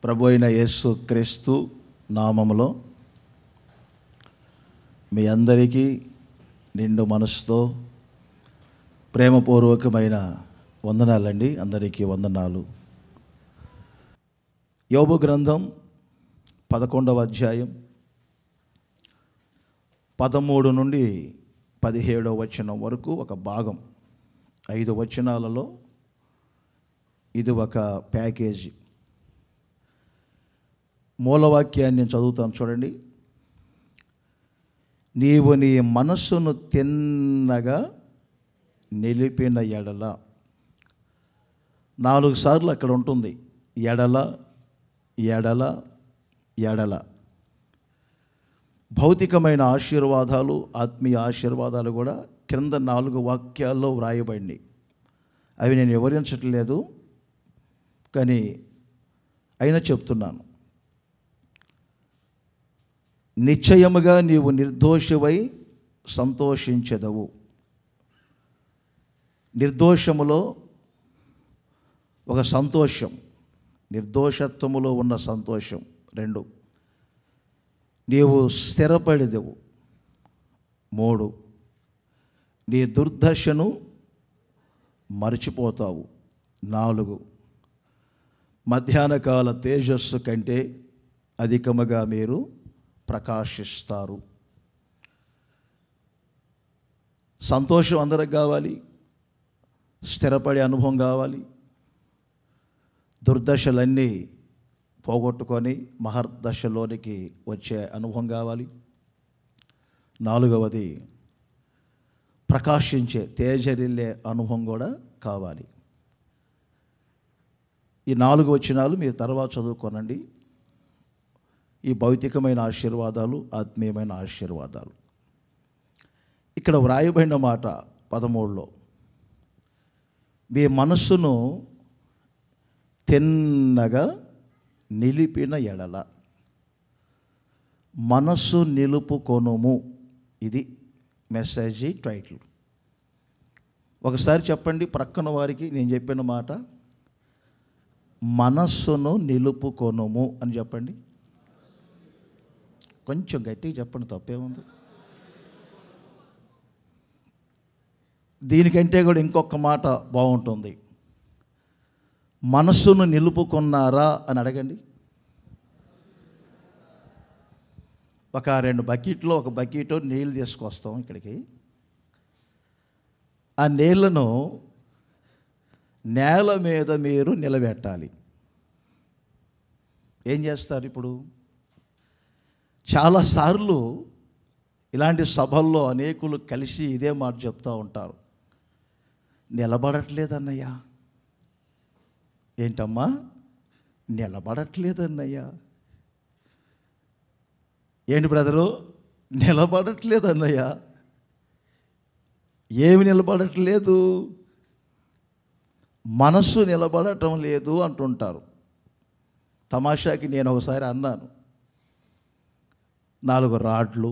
ప్రభు అయిన యేసు క్రీస్తు నామములో మీ అందరికీ నిండు మనసుతో ప్రేమపూర్వకమైన వందనాలండి. అందరికీ వందనాలు. యోబు గ్రంథం 11వ అధ్యాయం 13 నుండి 17వ వచనం వరకు ఒక భాగం. 5 వచనాలలో ఇది ఒక ప్యాకేజీ. మూలవాక్యాన్ని నేను చదువుతాను, చూడండి. నీవు నీ మనస్సును తిన్నగా నిలిపిన ఎడల. 4 సార్లు అక్కడ ఉంటుంది. ఎడల ఎడల ఎడల. భౌతికమైన ఆశీర్వాదాలు, ఆత్మీయ ఆశీర్వాదాలు కూడా క్రింద 4 వాక్యాల్లో వ్రాయబడినాయి. అవి నేను వివరించట్లేదు, కానీ అయినా చెప్తున్నాను. నిశ్చయముగా నీవు నిర్దోషివై సంతోషించెదవు. నిర్దోషములో ఒక సంతోషం, నిర్దోషత్వములో ఉన్న సంతోషం. 2, నీవు స్థిరపడెదవు. 3, నీ దుర్దశను మర్చిపోతావు. 4, మధ్యాహ్నకాల తేజస్సు కంటే అధికముగా మీరు ప్రకాశిస్తారు. సంతోషం అందరికి కావాలి, స్థిరపడే అనుభవం కావాలి, దుర్దశలన్నీ పోగొట్టుకొని మహర్దశలోనికి వచ్చే అనుభవం కావాలి. 4వది ప్రకాశించే, తేజరిల్లే అనుభవం కూడా కావాలి. ఈ 4 వచనాలు మీరు తర్వాత చదువుకోనండి. ఈ భౌతికమైన ఆశీర్వాదాలు, ఆత్మీయమైన ఆశీర్వాదాలు. ఇక్కడ వ్రాయబడిన మాట 13లో, మీ మనస్సును తిన్నగా నిలిపిన ఎడల. మనస్సు నిలుపుకొనుము, ఇది మెసేజ్ టైటిల్. ఒకసారి చెప్పండి ప్రక్కన వారికి, నేను చెప్పిన మాట. మనస్సును నిలుపుకొనుము అని చెప్పండి. కొంచెం గట్టిగా చెప్పండి, తప్పేముంది. దీనికంటే కూడా ఇంకొక మాట బాగుంటుంది. మనస్సును నిలుపుకున్నారా అని అడగండి. ఒక 2 బకెట్లో ఒక బకెట్ నీళ్ళు తీసుకొస్తాం ఇక్కడికి. ఆ నీళ్లను నేల మీద మీరు నిలబెట్టాలి. ఏం చేస్తారు ఇప్పుడు? చాలాసార్లు ఇలాంటి సభల్లో అనేకులు కలిసి ఇదే మాట చెప్తూ ఉంటారు. నిలబడట్లేదన్నయ్యా. ఏంటమ్మా? నిలబడట్లేదన్నయ్యా. ఏంటి బ్రదరు? నిలబడట్లేదన్నయ్యా. ఏమి నిలబడట్లేదు? మనస్సు నిలబడటం లేదు అంటుంటారు. తమాషాకి నేను ఒకసారి అన్నాను, 4 రాడ్లు,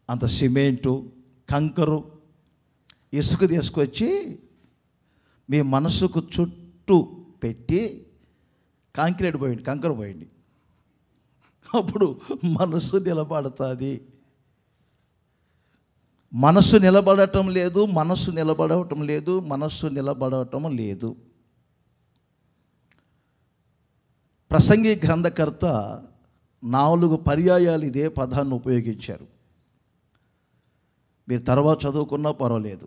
అంత సిమెంటు, కంకరు, ఇసుక తీసుకొచ్చి మీ మనసుకు చుట్టూ పెట్టి కాంక్రీట్ పోయింది, కంకర పోయింది. అప్పుడు మనస్సు నిలబడుతుంది. మనస్సు నిలబడటం లేదు, మనస్సు నిలబడటం లేదు, మనస్సు నిలబడటం లేదు. ప్రసంగి గ్రంథకర్త 4 పర్యాయాలు ఇదే పదాన్ని ఉపయోగించారు. మీరు తర్వాత చదువుకున్నా పర్వాలేదు,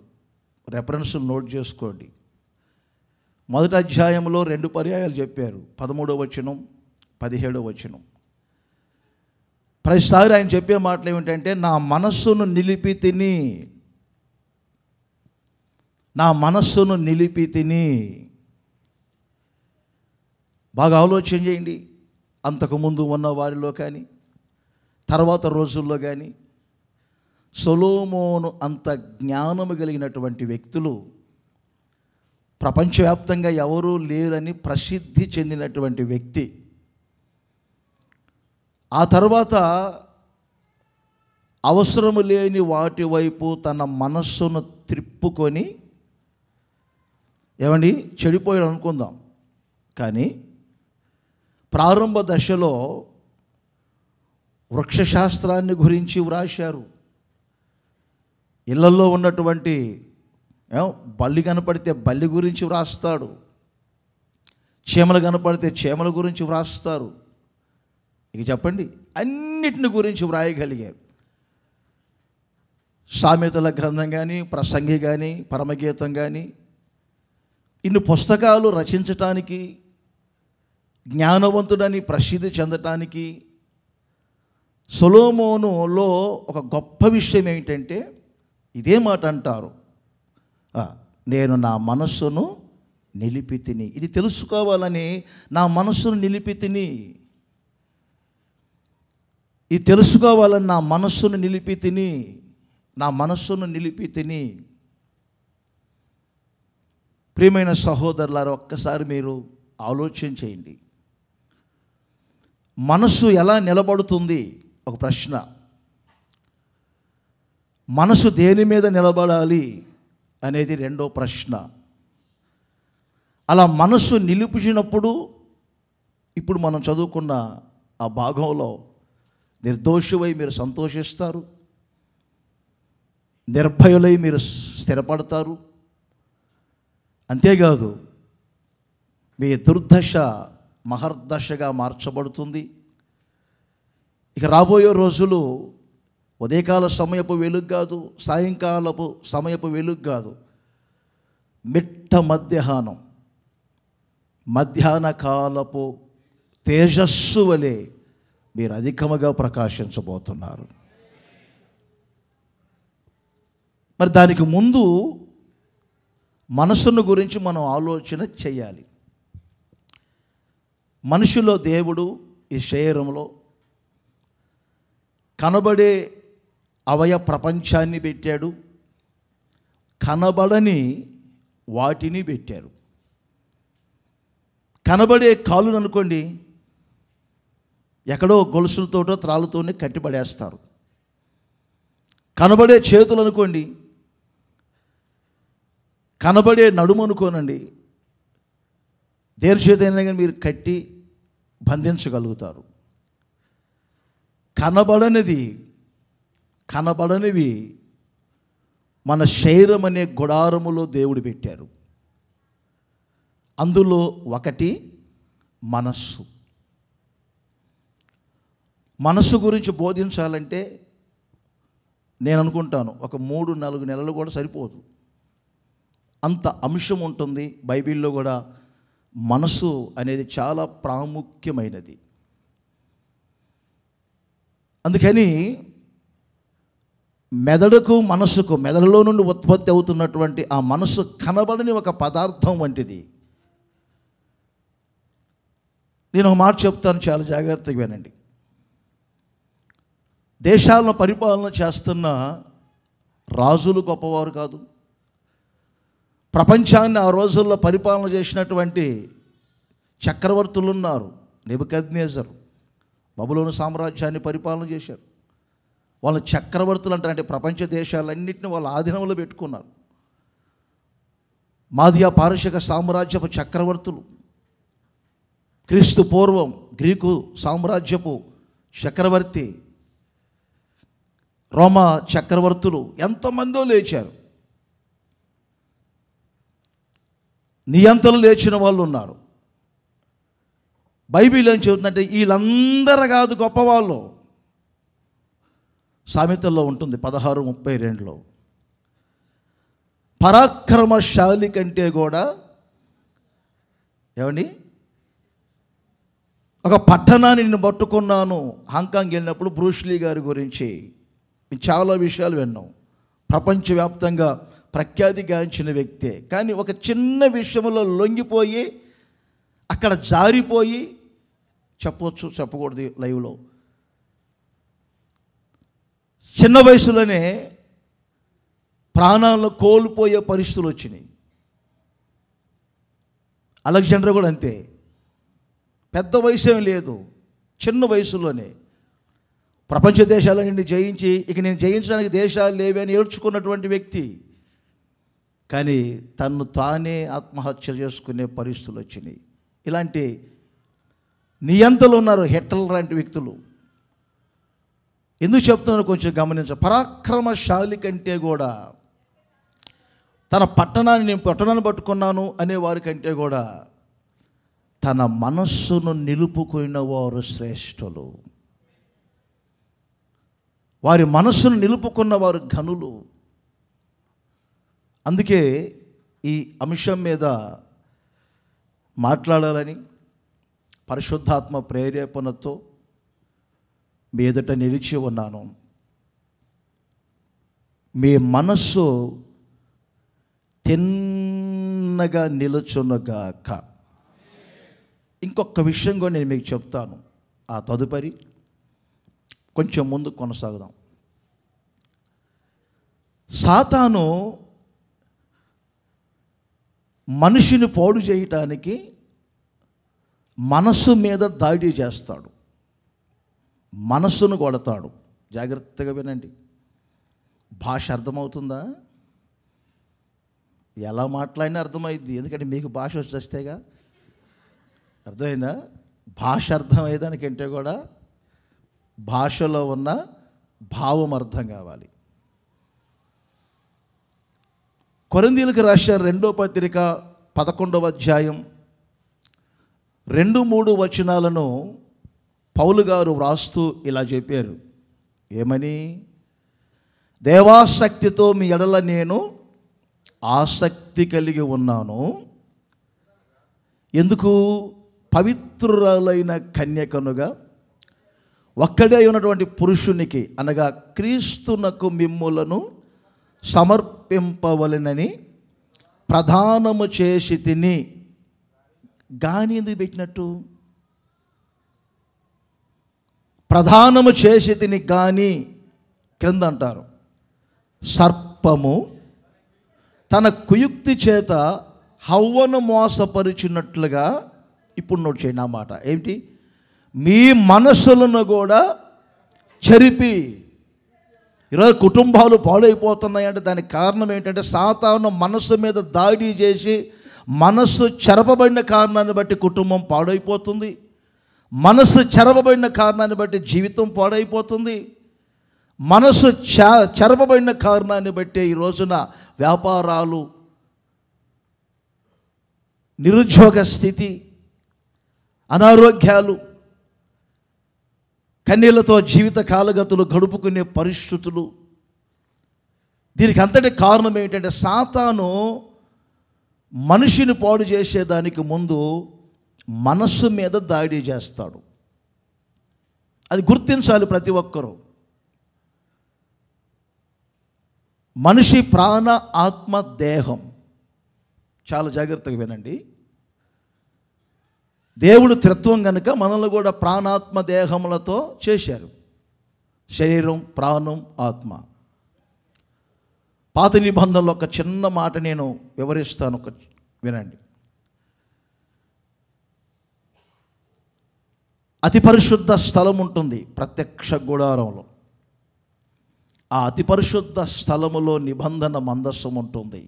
రెఫరెన్స్ నోట్ చేసుకోండి. మొదటి అధ్యాయంలో 2 పర్యాయాలు చెప్పారు. 13వ వచనం, 17వ వచనం. ప్రతిసారి ఆయన చెప్పే మాటలు ఏమిటంటే, నా మనస్సును నిలిపి తిని, నా మనస్సును నిలిపి తిని. బాగా ఆలోచన చేయండి. అంతకుముందు ఉన్న వారిలో కానీ, తర్వాత రోజుల్లో కానీ, సొలొమోను అంత జ్ఞానము కలిగినటువంటి వ్యక్తులు ప్రపంచవ్యాప్తంగా ఎవరూ లేరని ప్రసిద్ధి చెందినటువంటి వ్యక్తి. ఆ తర్వాత అవసరము లేని వాటి వైపు తన మనస్సును త్రిప్పుకొని, ఏమండి చెడిపోయాడు అనుకుందాం, కానీ ప్రారంభ దశలో వృక్షశాస్త్రాన్ని గురించి వ్రాశారు. ఇళ్లలో ఉన్నటువంటి బల్లి కనపడితే బల్లి గురించి వ్రాస్తాడు, చీమలు కనపడితే చీమల గురించి వ్రాస్తారు. ఇక చెప్పండి, అన్నిటిని గురించి వ్రాయగలిగారు. సామెతల గ్రంథం కానీ, ప్రసంగి కానీ, పరమగీతం కానీ, ఇన్ని పుస్తకాలు రచించటానికి, జ్ఞానవంతుడని ప్రసిద్ధి చెందటానికి సొలొమోనులో ఒక గొప్ప విషయం ఏమిటంటే ఇదే మాట అంటారు, నేను నా మనస్సును నిలిపి తిని. ఇది తెలుసుకోవాలని నా మనస్సును నిలిపి తిని, ఇది తెలుసుకోవాలని నా మనస్సును నిలిపి తిని, నా మనస్సును నిలిపి తిని. ప్రియమైన సహోదరులారా, ఒక్కసారి మీరు ఆలోచన చేయండి. మనస్సు ఎలా నిలబడుతుంది? ఒక ప్రశ్న. మనసు దేని మీద నిలబడాలి అనేది రెండో ప్రశ్న. అలా మనసు నిలిపించినప్పుడు ఇప్పుడు మనం చదువుకున్న ఆ భాగంలో నిర్దోషువై మీరు సంతోషిస్తారు, నిర్భయులై మీరు స్థిరపడతారు. అంతేకాదు మీ దుర్దశ మహర్దశగా మార్చబడుతుంది. ఇక రాబోయే రోజులు ఉదయకాల సమయపు వెలుగు కాదు, సాయంకాలపు సమయపు వెలుగు కాదు, మిట్ట మధ్యాహ్న కాలపు తేజస్సు వలె మీరు అధికముగా ప్రకాశించబోతున్నారు. మరి దానికి ముందు మనసును గురించి మనం ఆలోచన చేయాలి. మనిషిలో దేవుడు ఈ శరీరంలో కనబడే ప్రపంచాన్ని పెట్టాడు, కనబడని వాటిని పెట్టారు. కనబడే కాలును అనుకోండి, ఎక్కడో గొలుసులతోటో త్రాళ్ళతోనే కట్టిపడేస్తారు. కనబడే చేతులు అనుకోండి, కనబడే నడుము అనుకోనండి, దేని చేతైనా కానీ మీరు కట్టి బంధించగలుగుతారు. కనబడనివి మన శరీరం అనే గుడారములో దేవుడు పెట్టారు. అందులో ఒకటి మనస్సు. మనస్సు గురించి బోధించాలంటే నేను అనుకుంటాను ఒక 3-4 నెలలు కూడా సరిపోదు, అంత అంశం ఉంటుంది. బైబిల్లో కూడా మనసు అనేది చాలా ప్రాముఖ్యమైనది. అందుకని మెదడుకు మనసుకు, మెదడులో నుండి ఉత్పత్తి అవుతున్నటువంటి ఆ మనసు కనబడని ఒక పదార్థం వంటిది. నేను ఒక మాట చెప్తాను, చాలా జాగ్రత్తగా వినండి. దేశాలను పరిపాలన చేస్తున్న రాజులు గొప్పవారు కాదు. ప్రపంచాన్ని ఆ రోజుల్లో పరిపాలన చేసినటువంటి చక్రవర్తులు ఉన్నారు. నెబుకద్నెజరు బబులోను సామ్రాజ్యాన్ని పరిపాలన చేశారు. వాళ్ళ చక్రవర్తులు అంటే ప్రపంచ దేశాలన్నింటినీ వాళ్ళ ఆధీనంలో పెట్టుకున్నారు. మాదియా పారశిక సామ్రాజ్యపు చక్రవర్తులు, క్రీస్తు పూర్వం గ్రీకు సామ్రాజ్యపు చక్రవర్తి, రోమా చక్రవర్తులు ఎంతమందో లేచారు. నియంతలు లేచిన వాళ్ళు ఉన్నారు. బైబిల్ ఏం చెబుతుందంటే వీళ్ళందరూ కాదు గొప్పవాళ్ళు. సామెతల్లో ఉంటుంది 16:32లో, పరాక్రమశాలి కంటే కూడా ఏమండి ఒక పట్టణాన్ని నేను పట్టుకున్నాను. హాంకాంగ్ వెళ్ళినప్పుడు బ్రూస్లీ గారి గురించి చాలా విషయాలు విన్నాం. ప్రపంచవ్యాప్తంగా ప్రఖ్యాతిగాంచిన వ్యక్తే. కానీ ఒక చిన్న విషయంలో లొంగిపోయి అక్కడ జారిపోయి, చెప్పవచ్చు చెప్పకూడదు లైవ్లో, చిన్న వయసులోనే ప్రాణాలను కోల్పోయే పరిస్థితులు వచ్చినాయి. అలెగ్జాండర్ కూడా అంతే, పెద్ద వయసు ఏం లేదు, చిన్న వయసులోనే ప్రపంచ దేశాలన్నింటినీ జయించి ఇక నేను జయించడానికి దేశాలు లేవని అని ఏడ్చుకున్నటువంటి వ్యక్తి. కానీ తను తానే ఆత్మహత్య చేసుకునే పరిస్థితులు వచ్చినాయి. ఇలాంటి నియంతలు ఉన్నారు, హిట్లర్ లాంటి వ్యక్తులు. ఎందుకు చెప్తున్నాను కొంచెం గమనించ. పరాక్రమశాలి కంటే కూడా, తన పట్టణాన్ని పట్టుకున్నాను అనే వారి కంటే కూడా తన మనస్సును నిలుపుకున్న వారు శ్రేష్ఠులు. వారి మనస్సును నిలుపుకున్న వారు ఘనులు. అందుకే ఈ అంశం మీద మాట్లాడాలని పరిశుద్ధాత్మ ప్రేరేపణతో మీ ఎదుట నిలిచి ఉన్నాను. మీ మనస్సు తిన్నగా నిలుచునుగాక. ఇంకొక విషయం కూడా నేను మీకు చెప్తాను. ఆ తదుపరి కొంచెం ముందు కొనసాగుదాం. సాతాను మనిషిని పాడు చేయటానికి మనస్సు మీద దాడి చేస్తాడు, మనస్సును కొడతాడు. జాగ్రత్తగా వినండి. భాష అర్థమవుతుందా? ఎలా మాట్లాడినా అర్థమైంది, ఎందుకంటే మీకు భాష వచ్చేస్తేగా. అర్థమైందా? భాష అర్థమయ్యేదానికంటే కూడా భాషలో ఉన్న భావం అర్థం కావాలి. కొరింథీయులకు రాసిన 2వ పత్రిక 11వ అధ్యాయం 2-3 వచనాలను పౌలు గారు వ్రాస్తూ ఇలా చెప్పారు. ఏమని? దేవాసక్తితో మీ ఎడల నేను ఆసక్తి కలిగి ఉన్నాను. ఎందుకు? పవిత్రురాలైన కన్యకనుగా ఒక్కడే ఉన్నటువంటి పురుషునికి అనగా క్రీస్తునకు మిమ్ములను సమర్పింపవలెనని ప్రధానము చేసి తిని. గాని ఎందుకు పెట్టినట్టు? ప్రధానము చేసి తిని గాని క్రింద అంటారు. సర్పము తన కుయుక్తి చేత హవ్వను మోసపరిచినట్లుగా. ఇప్పుడు నోట్ చేయండి ఆ మాట. ఏంటి? మీ మనస్సులను కూడా చెరిపి. ఈరోజు కుటుంబాలు పాడైపోతున్నాయంటే దానికి కారణం ఏంటంటే సాతాను మనస్సు మీద దాడి చేసి మనస్సు చెరపబడిన కారణాన్ని బట్టి కుటుంబం పాడైపోతుంది. మనస్సు చెరపబడిన కారణాన్ని బట్టి జీవితం పాడైపోతుంది. మనస్సు చెరపబడిన కారణాన్ని బట్టి ఈ రోజున వ్యాపారాలు, నిరుద్యోగ స్థితి, అనారోగ్యాలు, కన్నీళ్లతో జీవిత కాలగతులు గడుపుకునే పరిస్థితులు. దీనికి అంతటి కారణం ఏంటంటే సాతాను మనిషిని పాడు చేసేదానికి ముందు మనస్సు మీద దాడి చేస్తాడు. అది గుర్తించాలి ప్రతి ఒక్కరూ. మనిషి ప్రాణ, ఆత్మ, దేహం. చాలా జాగ్రత్తగా వినండి. దేవుడు త్రిత్వం కనుక మనల్ని కూడా ప్రాణాత్మ దేహములతో చేశారు. శరీరం, ప్రాణం, ఆత్మ. పాత నిబంధనలో ఒక చిన్న మాట నేను వివరిస్తాను, వినండి. అతి పరిశుద్ధ స్థలం ఉంటుంది ప్రత్యక్ష గుడారంలో. ఆ అతి పరిశుద్ధ స్థలములో నిబంధన మందస్సం ఉంటుంది.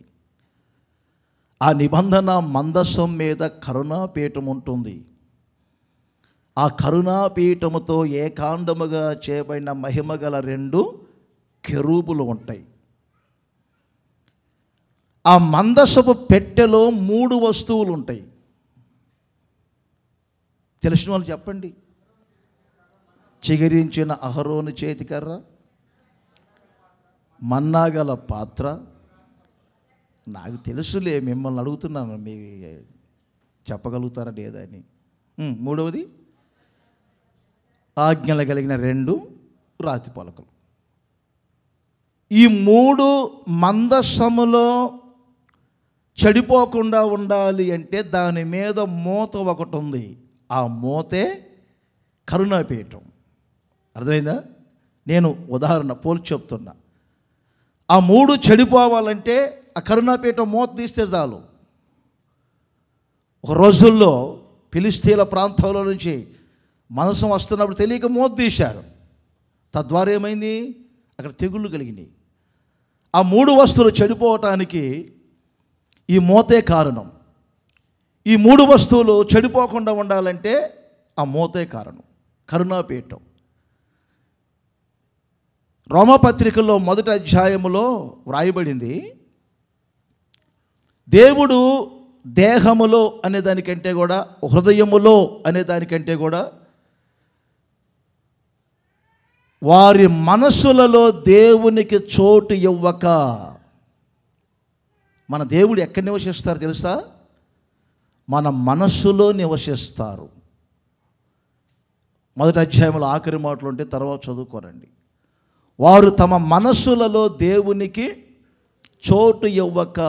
ఆ నిబంధన మందస్సం మీద కరుణాపీఠం ఉంటుంది. ఆ కరుణాపీఠముతో ఏకాండముగా చేయబడిన మహిమగల 2 కెరూబులు ఉంటాయి. ఆ మందసపు పెట్టెలో 3 వస్తువులు ఉంటాయి. తెలిసిన వాళ్ళు చెప్పండి. చిగురించిన అహరోను చేతికర్ర, మన్నాగల పాత్ర. నాకు తెలుసులే, మిమ్మల్ని అడుగుతున్నాను, మీ చెప్పగలుగుతారా లేదా అని. 3వది ఆజ్ఞలు కలిగిన 2 రాతి పలకలు. ఈ 3 మందసములో చెడిపోకుండా ఉండాలి అంటే దాని మీద మూత ఒకటి ఉంది. ఆ మూతే కరుణాపీఠం. అర్థమైందా? నేను ఉదాహరణ పోల్చి చెప్తున్నా. ఆ 3 చెడిపోవాలంటే ఆ కరుణాపీఠం మూత తీస్తే చాలు. ఒక రోజుల్లో ఫిలిస్తీన్ల ప్రాంతంలో నుంచి మనసం వస్తున్నప్పుడు తెలియక మూత తీశారు. తద్వారా ఏమైంది? అక్కడ తెగుళ్ళు కలిగినాయి. ఆ 3 వస్తువులు చెడిపోవటానికి ఈ మూతే కారణం. ఈ 3 వస్తువులు చెడిపోకుండా ఉండాలంటే ఆ మూతే కారణం. కరుణాపీఠం. రోమాపత్రికలో 1వ అధ్యాయములో వ్రాయబడింది, దేవుడు దేహములో అనే దానికంటే కూడా, హృదయములో అనే దానికంటే కూడా వారి మనసులలో దేవునికి చోటు ఇవ్వక. మన దేవుడు ఎక్కడ నివసిస్తారు తెలుసా? మన మనస్సులో నివసిస్తారు. 1వ అధ్యాయంలో ఆఖరి మాటలు ఉంటే తర్వాత చదువుకోరండి. వారు తమ మనస్సులలో దేవునికి చోటు ఇవ్వక.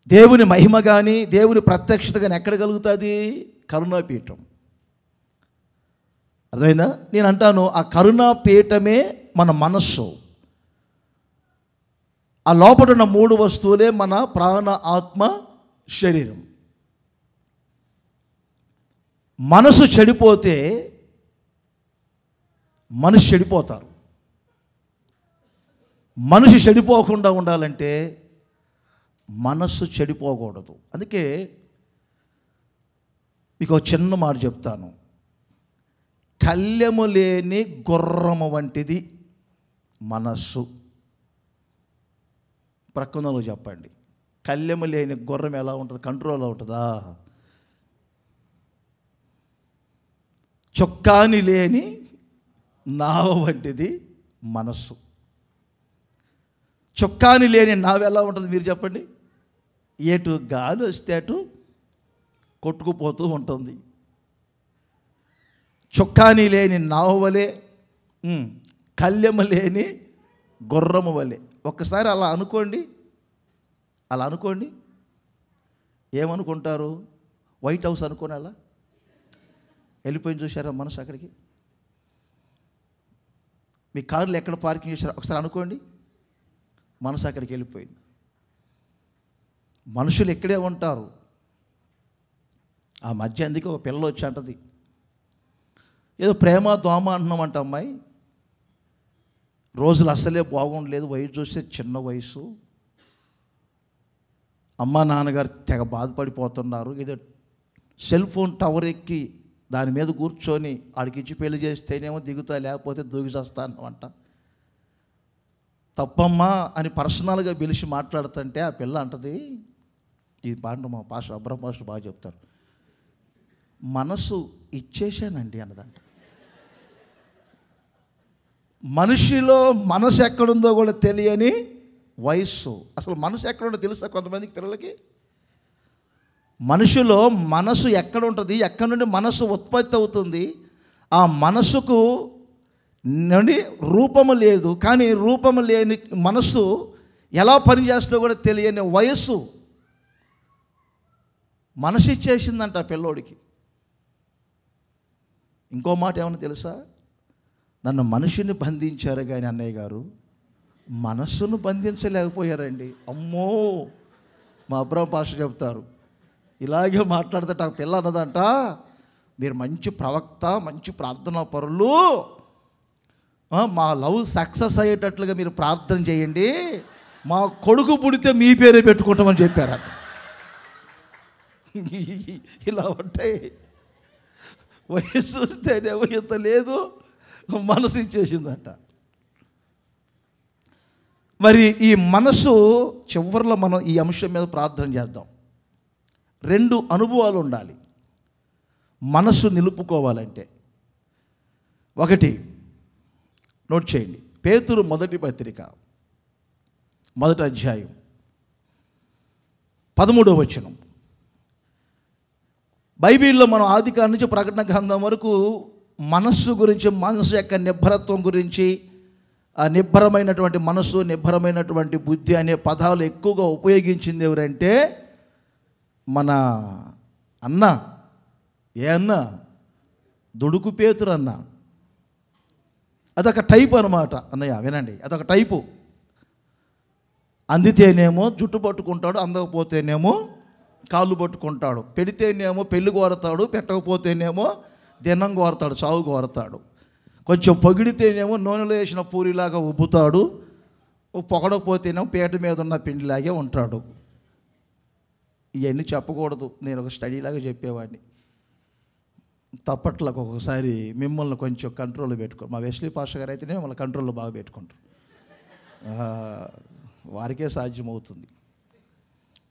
దేవుని మహిమ కానీ దేవుని ప్రత్యక్షత కానీ ఎక్కడ కలుగుతుంది? కరుణాపీఠం. అర్థమైందా? నేను అంటాను, ఆ కరుణాపీఠమే మన మనస్సు. ఆ లోపల ఉన్న 3 వస్తువులే మన ప్రాణ, ఆత్మ, శరీరం. మనసు చెడిపోతే మనిషి చెడిపోతారు. మనిషి చెడిపోకుండా ఉండాలంటే మనస్సు చెడిపోకూడదు. అందుకే మీకు ఒక చిన్న మాట చెప్తాను. కళ్ళెము లేని గుర్రము వంటిది మనస్సు. ప్రక్కనలో చెప్పండి, కళ్ళెము లేని గుర్రం ఎలా ఉంటుంది? కంట్రోల్ అవుతుందా? చొక్కాని లేని నావ వంటిది మనస్సు. చొక్కాని లేని నావ ఎలా ఉంటుంది మీరు చెప్పండి? ఎటు గాలి వస్తే అటు కొట్టుకుపోతూ ఉంటుంది. చొక్కాని లేని నావ వలె, కళ్ళెము లేని గుర్రము వలె. ఒక్కసారి అలా అనుకోండి, అలా అనుకోండి. ఏమనుకుంటారు? వైట్ హౌస్ అనుకోని అలా వెళ్ళిపోయింది. చూసారా మనసు అక్కడికి? మీ కార్లు ఎక్కడ పార్కింగ్ చేశారో ఒకసారి అనుకోండి. మనసు అక్కడికి వెళ్ళిపోయింది. మనుషులు ఇక్కడే ఉంటారు. ఆ మధ్య అందుకే ఒక పిల్ల వచ్చి అంటది, ఏదో ప్రేమ దోమ అంటున్నామంట అమ్మాయి. రోజులు అస్సలే బాగుండలేదు, వయసు చూస్తే చిన్న వయసు, అమ్మ నాన్నగారు తెగ బాధపడిపోతున్నారు. ఏదో సెల్ ఫోన్ టవర్ ఎక్కి దాని మీద కూర్చొని ఆడికి ఇచ్చి పెళ్లి చేస్తేనేమో దిగుతా, లేకపోతే దూకి చేస్తాను అంట. తప్పమ్మా అని పర్సనల్గా పిలిచి మాట్లాడుతుంటే ఆ పిల్ల అంటది, ఈ పాట మా పాస్టర్ అబ్రహం పాస్టర్ బాగా చెప్తారు, మనసు ఇచ్చేసానండి అన్నదంట. మనిషిలో మనసు ఎక్కడుందో కూడా తెలియని వయస్సు. అసలు మనసు ఎక్కడుందో తెలుసా కొంతమందికి పిల్లలకి? మనిషిలో మనసు ఎక్కడ ఉంటుంది, ఎక్కడి నుండి మనసు ఉత్పత్తి అవుతుంది? ఆ మనసుకు నుండి రూపము లేదు, కానీ రూపము లేని మనసు ఎలా పనిచేస్తుందో కూడా తెలియని వయస్సు మనసు ఇచ్చేసిందంట పిల్లోడికి. ఇంకో మాట ఏమన్నా తెలుసా? నన్ను మనిషిని బంధించారు కానీ అన్నయ్య గారు మనస్సును బంధించలేకపోయారండి. అమ్మో, మా అబ్రహం పాస్టర్ చెప్తారు, ఇలాగే మాట్లాడితే ఆ పిల్ల అన్నదంట, మీరు మంచి ప్రవక్త, మంచి ప్రార్థనా పరులు, మా లవ్ సక్సెస్ అయ్యేటట్లుగా మీరు ప్రార్థన చేయండి, మా కొడుకు పుడితే మీ పేరే పెట్టుకుంటామని చెప్పారట. ఇలా ఉంటాయి. వయసు వస్తేనేమో ఇంత లేదు, మనసు ఇచ్చేసిందంట. మరి ఈ మనసు చివరిలో మనం ఈ అంశం మీద ప్రార్థన చేద్దాం. 2 అనుభవాలు ఉండాలి మనసు నిలుపుకోవాలంటే. ఒకటి నోట్ చేయండి, పేతురు 1వ పత్రిక 1వ అధ్యాయం 13వ వచనం. బైబిల్లో మనం ఆదికాండం నుంచి ప్రకటన గ్రంథం వరకు మనస్సు గురించి, మనసు యొక్క నిబ్బరత్వం గురించి, ఆ నిబ్బరమైనటువంటి మనసు, నిబ్బరమైనటువంటి బుద్ధి అనే పదాలు ఎక్కువగా ఉపయోగించింది ఎవరంటే మన అన్న. ఏ అన్న? దుడుకు పేతురు అన్న. అదొక టైప్ అనమాట. అన్నయ్య వినండి, అదొక టైపు. అందితేనేమో జుట్టు పట్టుకుంటాడు, అందకపోతేనేమో కాళ్ళు పట్టుకుంటాడు, పెడితేనేమో పెళ్ళి కోరతాడు, పెట్టకపోతేనేమో దినం కోరతాడు, చావు కోరతాడు. కొంచెం పొగిడితేనేమో నూనెలో వేసిన పూరిలాగా ఉబ్బుతాడు, పొగడకపోతేనేమో పీట మీద ఉన్న పిండిలాగే ఉంటాడు. ఇవన్నీ చెప్పకూడదు, నేను ఒక స్టడీలాగా చెప్పేవాడిని. తప్పట్లకు ఒక్కొక్కసారి మిమ్మల్ని కొంచెం కంట్రోల్లో పెట్టుకో. మా వెస్లీ పాస్టర్ గారు అయితేనే మిమ్మల్ని కంట్రోల్లో బాగా పెట్టుకుంటారు, వారికే సాధ్యమవుతుంది.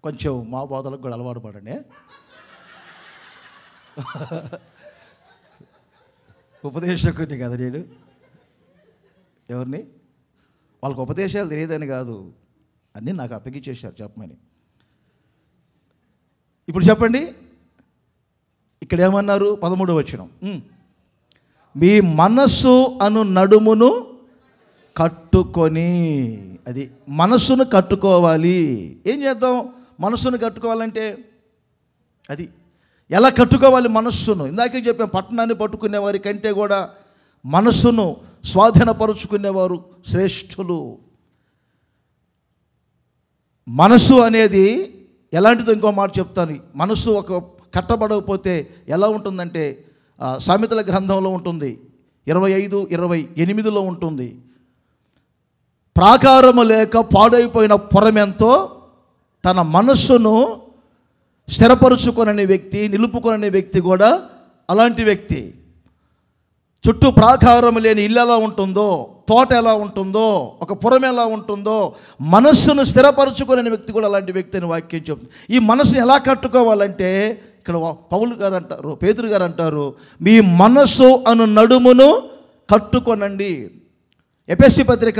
కొంచెం మా బోధలకు కూడా అలవాటు పడండి. ఉపదేశకుని కదా నేను, ఎవరిని వాళ్ళకి ఉపదేశాలు తెలియదని కాదు, అన్నీ నాకు అప్పగించేశారు చెప్పమని. ఇప్పుడు చెప్పండి, ఇక్కడ ఏమన్నారు? 13వ వచనం, మీ మనస్సు అను నడుమును కట్టుకొని. అది మనస్సును కట్టుకోవాలి. ఏం చేద్దాం? మనస్సును కట్టుకోవాలంటే అది ఎలా కట్టుకోవాలి? మనస్సును ఇందాకే చెప్పాం, పట్టణాన్ని పట్టుకునే వారి కంటే కూడా మనస్సును స్వాధీనపరుచుకునేవారు శ్రేష్ఠులు. మనస్సు అనేది ఎలాంటిదో ఇంకో మాట చెప్తాను. మనస్సు ఒక కట్టబడకపోతే ఎలా ఉంటుందంటే, సామెతల గ్రంథంలో ఉంటుంది, 25:28 ఉంటుంది, ప్రాకారము లేక పాడైపోయిన పురమెంతో తన మనస్సును స్థిరపరుచుకొనని వ్యక్తి, నిలుపుకొనని వ్యక్తి కూడా అలాంటి వ్యక్తి. చుట్టూ ప్రాకారం లేని ఇల్లు ఎలా ఉంటుందో, తోట ఎలా ఉంటుందో, ఒక పురం ఎలా ఉంటుందో, మనస్సును స్థిరపరచుకునే వ్యక్తి కూడా అలాంటి వ్యక్తి అని వాక్యం చెప్తుంది. ఈ మనస్సుని ఎలా కట్టుకోవాలంటే, ఇక్కడ పౌలు గారు అంటారు, పేతురు గారు అంటారు, మీ మనస్సు అను నడుమును కట్టుకొనండి. ఎఫెసీ పత్రిక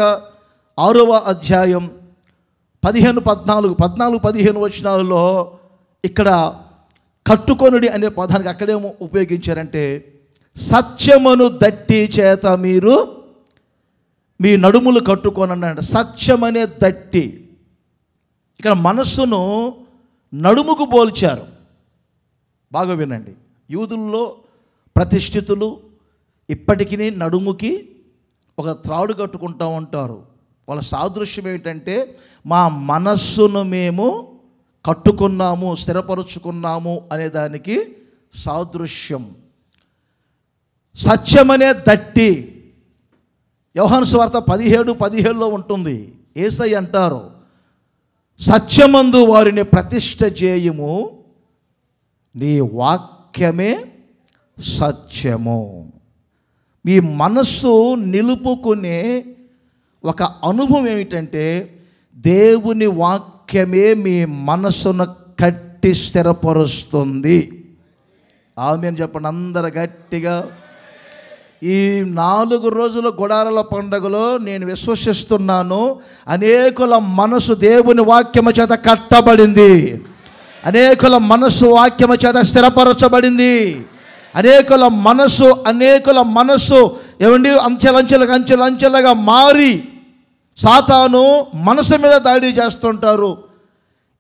6వ అధ్యాయం 14-15 వచనాలలో ఇక్కడ కట్టుకొనుడి అనే పదానికి అక్కడేమో ఉపయోగించారంటే, సత్యమును దట్టి చేత మీరు మీ నడుములు కట్టుకోనండి అంటే, సత్యం అనే దట్టి. ఇక్కడ మనస్సును నడుముకు పోల్చారు. బాగా వినండి, యూదుల్లో ప్రతిష్ఠితులు ఇప్పటికీ నడుముకి ఒక త్రాడు కట్టుకుంటూ ఉంటారు. వాళ్ళ సాదృశ్యం ఏంటంటే, మా మనస్సును మేము కట్టుకున్నాము, స్థిరపరుచుకున్నాము అనే దానికి సాదృశ్యం. సత్యమనే దట్టి. యోహాను సువార్త 17:17 ఉంటుంది. యేసయ్య అంటారు, సత్యమందు వారిని ప్రతిష్ఠ చేయుము, నీ వాక్యమే సత్యము. మీ మనస్సు నిలుపుకునే ఒక అనుభవం ఏమిటంటే, దేవుని వాక్యమే మీ మనస్సును కట్టి స్థిరపరుస్తుంది. ఆమేన్ చెప్పండి అందరు గట్టిగా. ఈ 4 రోజుల గుడారాల పండుగలో నేను విశ్వసిస్తున్నాను, అనేకుల మనసు దేవుని వాక్యము చేత కట్టబడింది, అనేకుల మనసు వాక్యము చేత స్థిరపరచబడింది, అనేకుల మనసు ఏమండి అంచెలంచెలుగా మారి సాతాను మనసు మీద దాడి చేస్తుంటారు.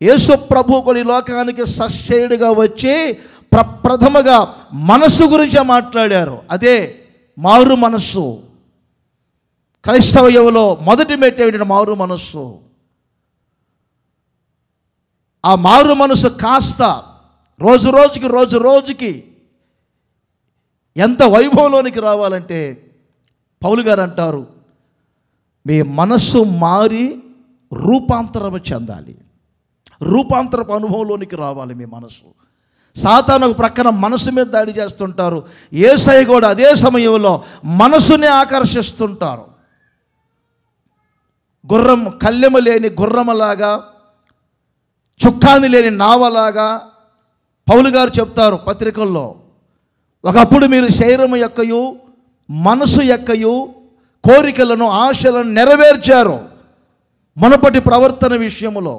యేసు ప్రభు కూడా ఈ లోకానికి సశ్చరుడిగా వచ్చి ప్రథమగా మనస్సు గురించే మాట్లాడారు. అదే మారు మనస్సు. క్రైస్తవ యువలో మొదటి మెట్టు ఏమిటంటే మారు మనస్సు. ఆ మారు మనసు కాస్త రోజు రోజుకి ఎంత వైభవంలోనికి రావాలంటే, పౌలు గారు అంటారు, మీ మనస్సు మారి రూపాంతరం చెందాలి, రూపాంతరపు అనుభవంలోనికి రావాలి మీ మనసు. సాతాను ప్రక్కన మనసు మీద దాడి చేస్తుంటారు. యేసయ్య కూడా అదే సమయంలో మనసుని ఆకర్షిస్తుంటారు. కళ్ళెము లేని గుర్రమలాగా, చుక్కాని లేని నావలాగా పౌలు గారు చెప్తారు పత్రికల్లో, ఒకప్పుడు మీరు శరీరము యొక్కయు మనసు యొక్కయు కోరికలను ఆశలను నెరవేర్చారు మునుపటి ప్రవర్తన విషయములో.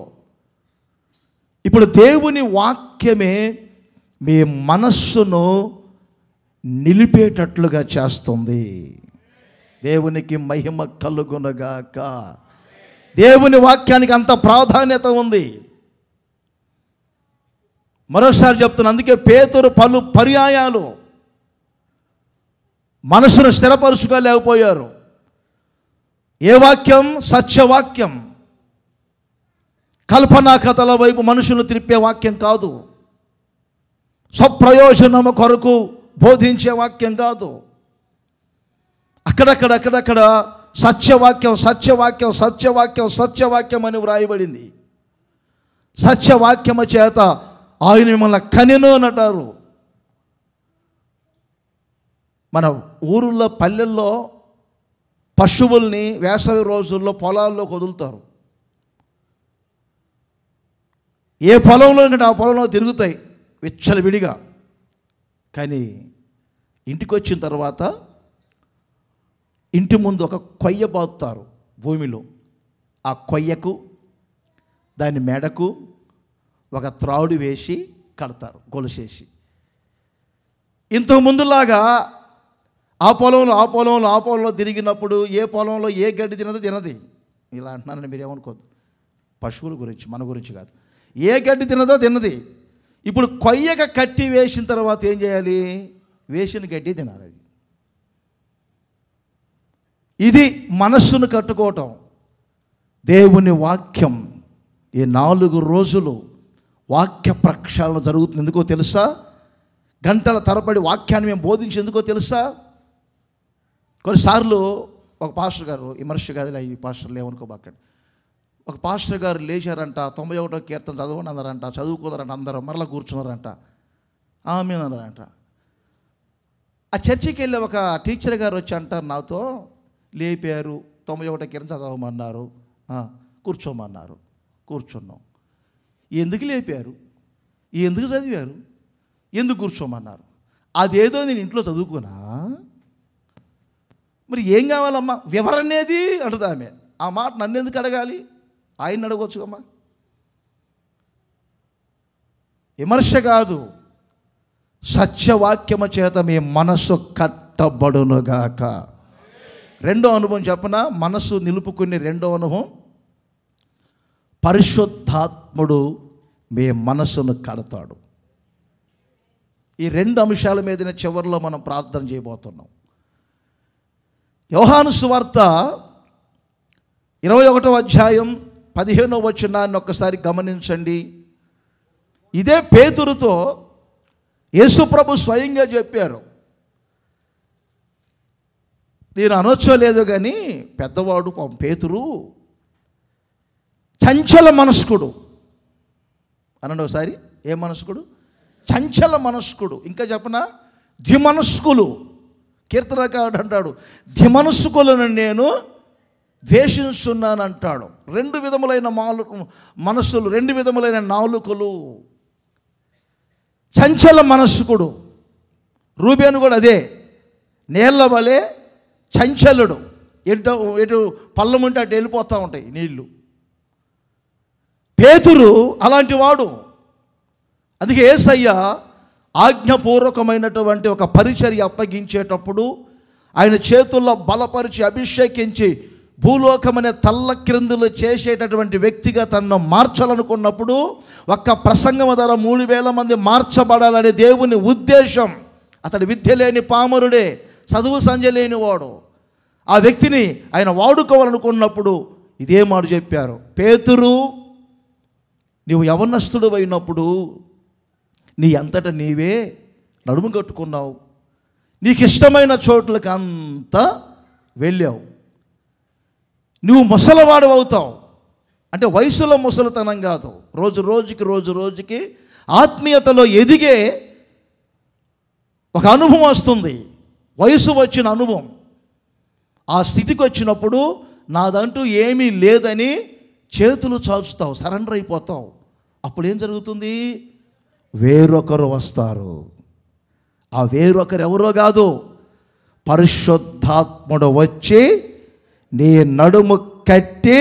ఇప్పుడు దేవుని వాక్యమే మీ మనస్సును నిలిపేటట్లుగా చేస్తుంది. దేవునికి మహిమ కలుగునగాక. దేవుని వాక్యానికి అంత ప్రాధాన్యత ఉంది. మరోసారి చెప్తున్నా, అందుకే పేతురు పలు పర్యాయాలు మనసును స్థిరపరుచుకోలేకపోయారు. ఏ వాక్యం? సత్యవాక్యం. కల్పనా కథల వైపు మనుషులు త్రిప్పే వాక్యం కాదు, స్వప్రయోజనము కొరకు బోధించే వాక్యం కాదు. అక్కడక్కడ సత్యవాక్యం అని వ్రాయబడింది. సత్యవాక్యము చేత ఆయన మిమ్మల్ని కనెను అని అంటారు. మన ఊరుల్లో పల్లెల్లో పశువుల్ని వేసవి రోజుల్లో పొలాల్లోకి వదులుతారు. ఏ పొలంలో కంటే ఆ పొలంలో తిరుగుతాయి విచ్చలవిడిగా. కానీ ఇంటికి వచ్చిన తర్వాత ఇంటి ముందు ఒక కొయ్య బాదుతారు భూమిలో. ఆ కొయ్యకు దాని మెడకు ఒక త్రాడు వేసి కడతారు, గొలుసేసి. ఇంతకు ముందులాగా ఆ పొలంలో తిరిగినప్పుడు ఏ పొలంలో ఏ గడ్డి తినది. ఇలా అంటున్నారని మీరు ఏమనుకోద్దు, పశువుల గురించి, మన గురించి కాదు. ఏ గడ్డి తిన్నది. ఇప్పుడు కొయ్యక కట్టి వేసిన తర్వాత ఏం చేయాలి? వేసిన గడ్డి తినాలి. ఇది మనస్సును కట్టుకోవటం. దేవుని వాక్యం ఈ 4 రోజులు వాక్య ప్రక్షాళన జరుగుతుంది. ఎందుకో తెలుసా? గంటల తరబడి వాక్యాన్ని మేము బోధించి ఎందుకో తెలుసా? కొన్నిసార్లు ఒక పాస్టర్ గారు, విమర్శ కాదులే ఈ పాస్టర్లు ఏమనుకోబాకండి, ఒక పాస్టర్ గారు లేచారంట, 91వ కీర్తన చదవండి అన్నారంట, చదువుకోదారంట, అందరూ మరలా కూర్చున్నారంట, ఆమె అన్నారంట. ఆ చర్చికి వెళ్ళి ఒక టీచర్ గారు వచ్చి అంటారు నాతో, లేపారు, 91వ కీర్తన చదవమన్నారు, కూర్చోమన్నారు, కూర్చున్నాం. ఎందుకు లేపారు, ఎందుకు చదివారు, ఎందుకు కూర్చోమన్నారు? అదేదో నేను ఇంట్లో చదువుకున్నా, మరి ఏం కావాలమ్మా వివరణేది అంటుంది ఆమె. ఆ మాట నన్ను ఎందుకు అడగాలి? ఆయన అడగవచ్చుకమ్మా. విమర్శ కాదు, సత్యవాక్యము చేత మీ మనస్సు కట్టబడునుగాక. రెండో అనుభవం చెప్పనా? మనస్సు నిలుపుకునే రెండో అనుభవం, పరిశుద్ధాత్ముడు మీ మనస్సును కడతాడు. ఈ 2 అంశాల మీదనే చివరిలో మనం ప్రార్థన చేయబోతున్నాం. యోహాను సువార్త 21వ అధ్యాయం 15వ వచనాన్ని ఒక్కసారి గమనించండి. ఇదే పేతురుతో యేసుప్రభు స్వయంగా చెప్పారు. నేను అనొచ్చో లేదో కానీ పెద్దవాడు పేతురు చంచల మనస్కుడు అనండి ఒకసారి. ఏ మనస్కుడు? చంచల మనస్కుడు. ఇంకా చెప్పనా, ద్విమనస్కులు. కీర్తనకారుడు అంటాడు, ద్విమనస్కులను నేను ద్వేషిస్తున్నాను అంటాడు. 2 విధములైన మనస్సులు, 2 విధములైన నాలుకలు. చంచల మనస్కుడు. రూబేను కూడా అదే, నీళ్ల వలె చంచలుడు. ఎటు పళ్ళం ఉంటే అటు వెళ్ళిపోతూ ఉంటాయి నీళ్లు. పేతురు అలాంటి వాడు. అందుకే యేసయ్య ఆజ్ఞపూర్వకమైనటువంటి ఒక పరిచర్య అప్పగించేటప్పుడు ఆయన చేతుల్లో బలపరిచి అభిషేకించి భూలోకమనే తల్ల క్రిందులు చేసేటటువంటి వ్యక్తిగా తనను మార్చాలనుకున్నప్పుడు ఒక్క ప్రసంగం ద్వారా 3000 మంది మార్చబడాలనే దేవుని ఉద్దేశం. అతడు విద్య లేని పామరుడే, చదువు సంధ్య లేనివాడు. ఆ వ్యక్తిని ఆయన వాడుకోవాలనుకున్నప్పుడు ఇదే మాట చెప్పారు, పేతురు నీవు యవనస్తుడు అయినప్పుడు నీ అంతటా నీవే నడుము కట్టుకున్నావు, నీకు ఇష్టమైన చోట్లకి అంతా వెళ్ళావు, నువ్వు ముసలివాడు అవుతావు. అంటే వయసులో ముసలితనం కాదు, రోజు రోజుకి ఆత్మీయతలో ఎదిగే ఒక అనుభవం వస్తుంది. వయసు వచ్చిన అనుభవం. ఆ స్థితికి వచ్చినప్పుడు నాదంటూ ఏమీ లేదని చేతులు చాచుతావు, సరెండర్ అయిపోతావు. అప్పుడు ఏం జరుగుతుంది? వేరొకరు వస్తారు. ఆ వేరొకరు ఎవరో కాదు, పరిశుద్ధాత్ముడు వచ్చి నీ నడుము కట్టి,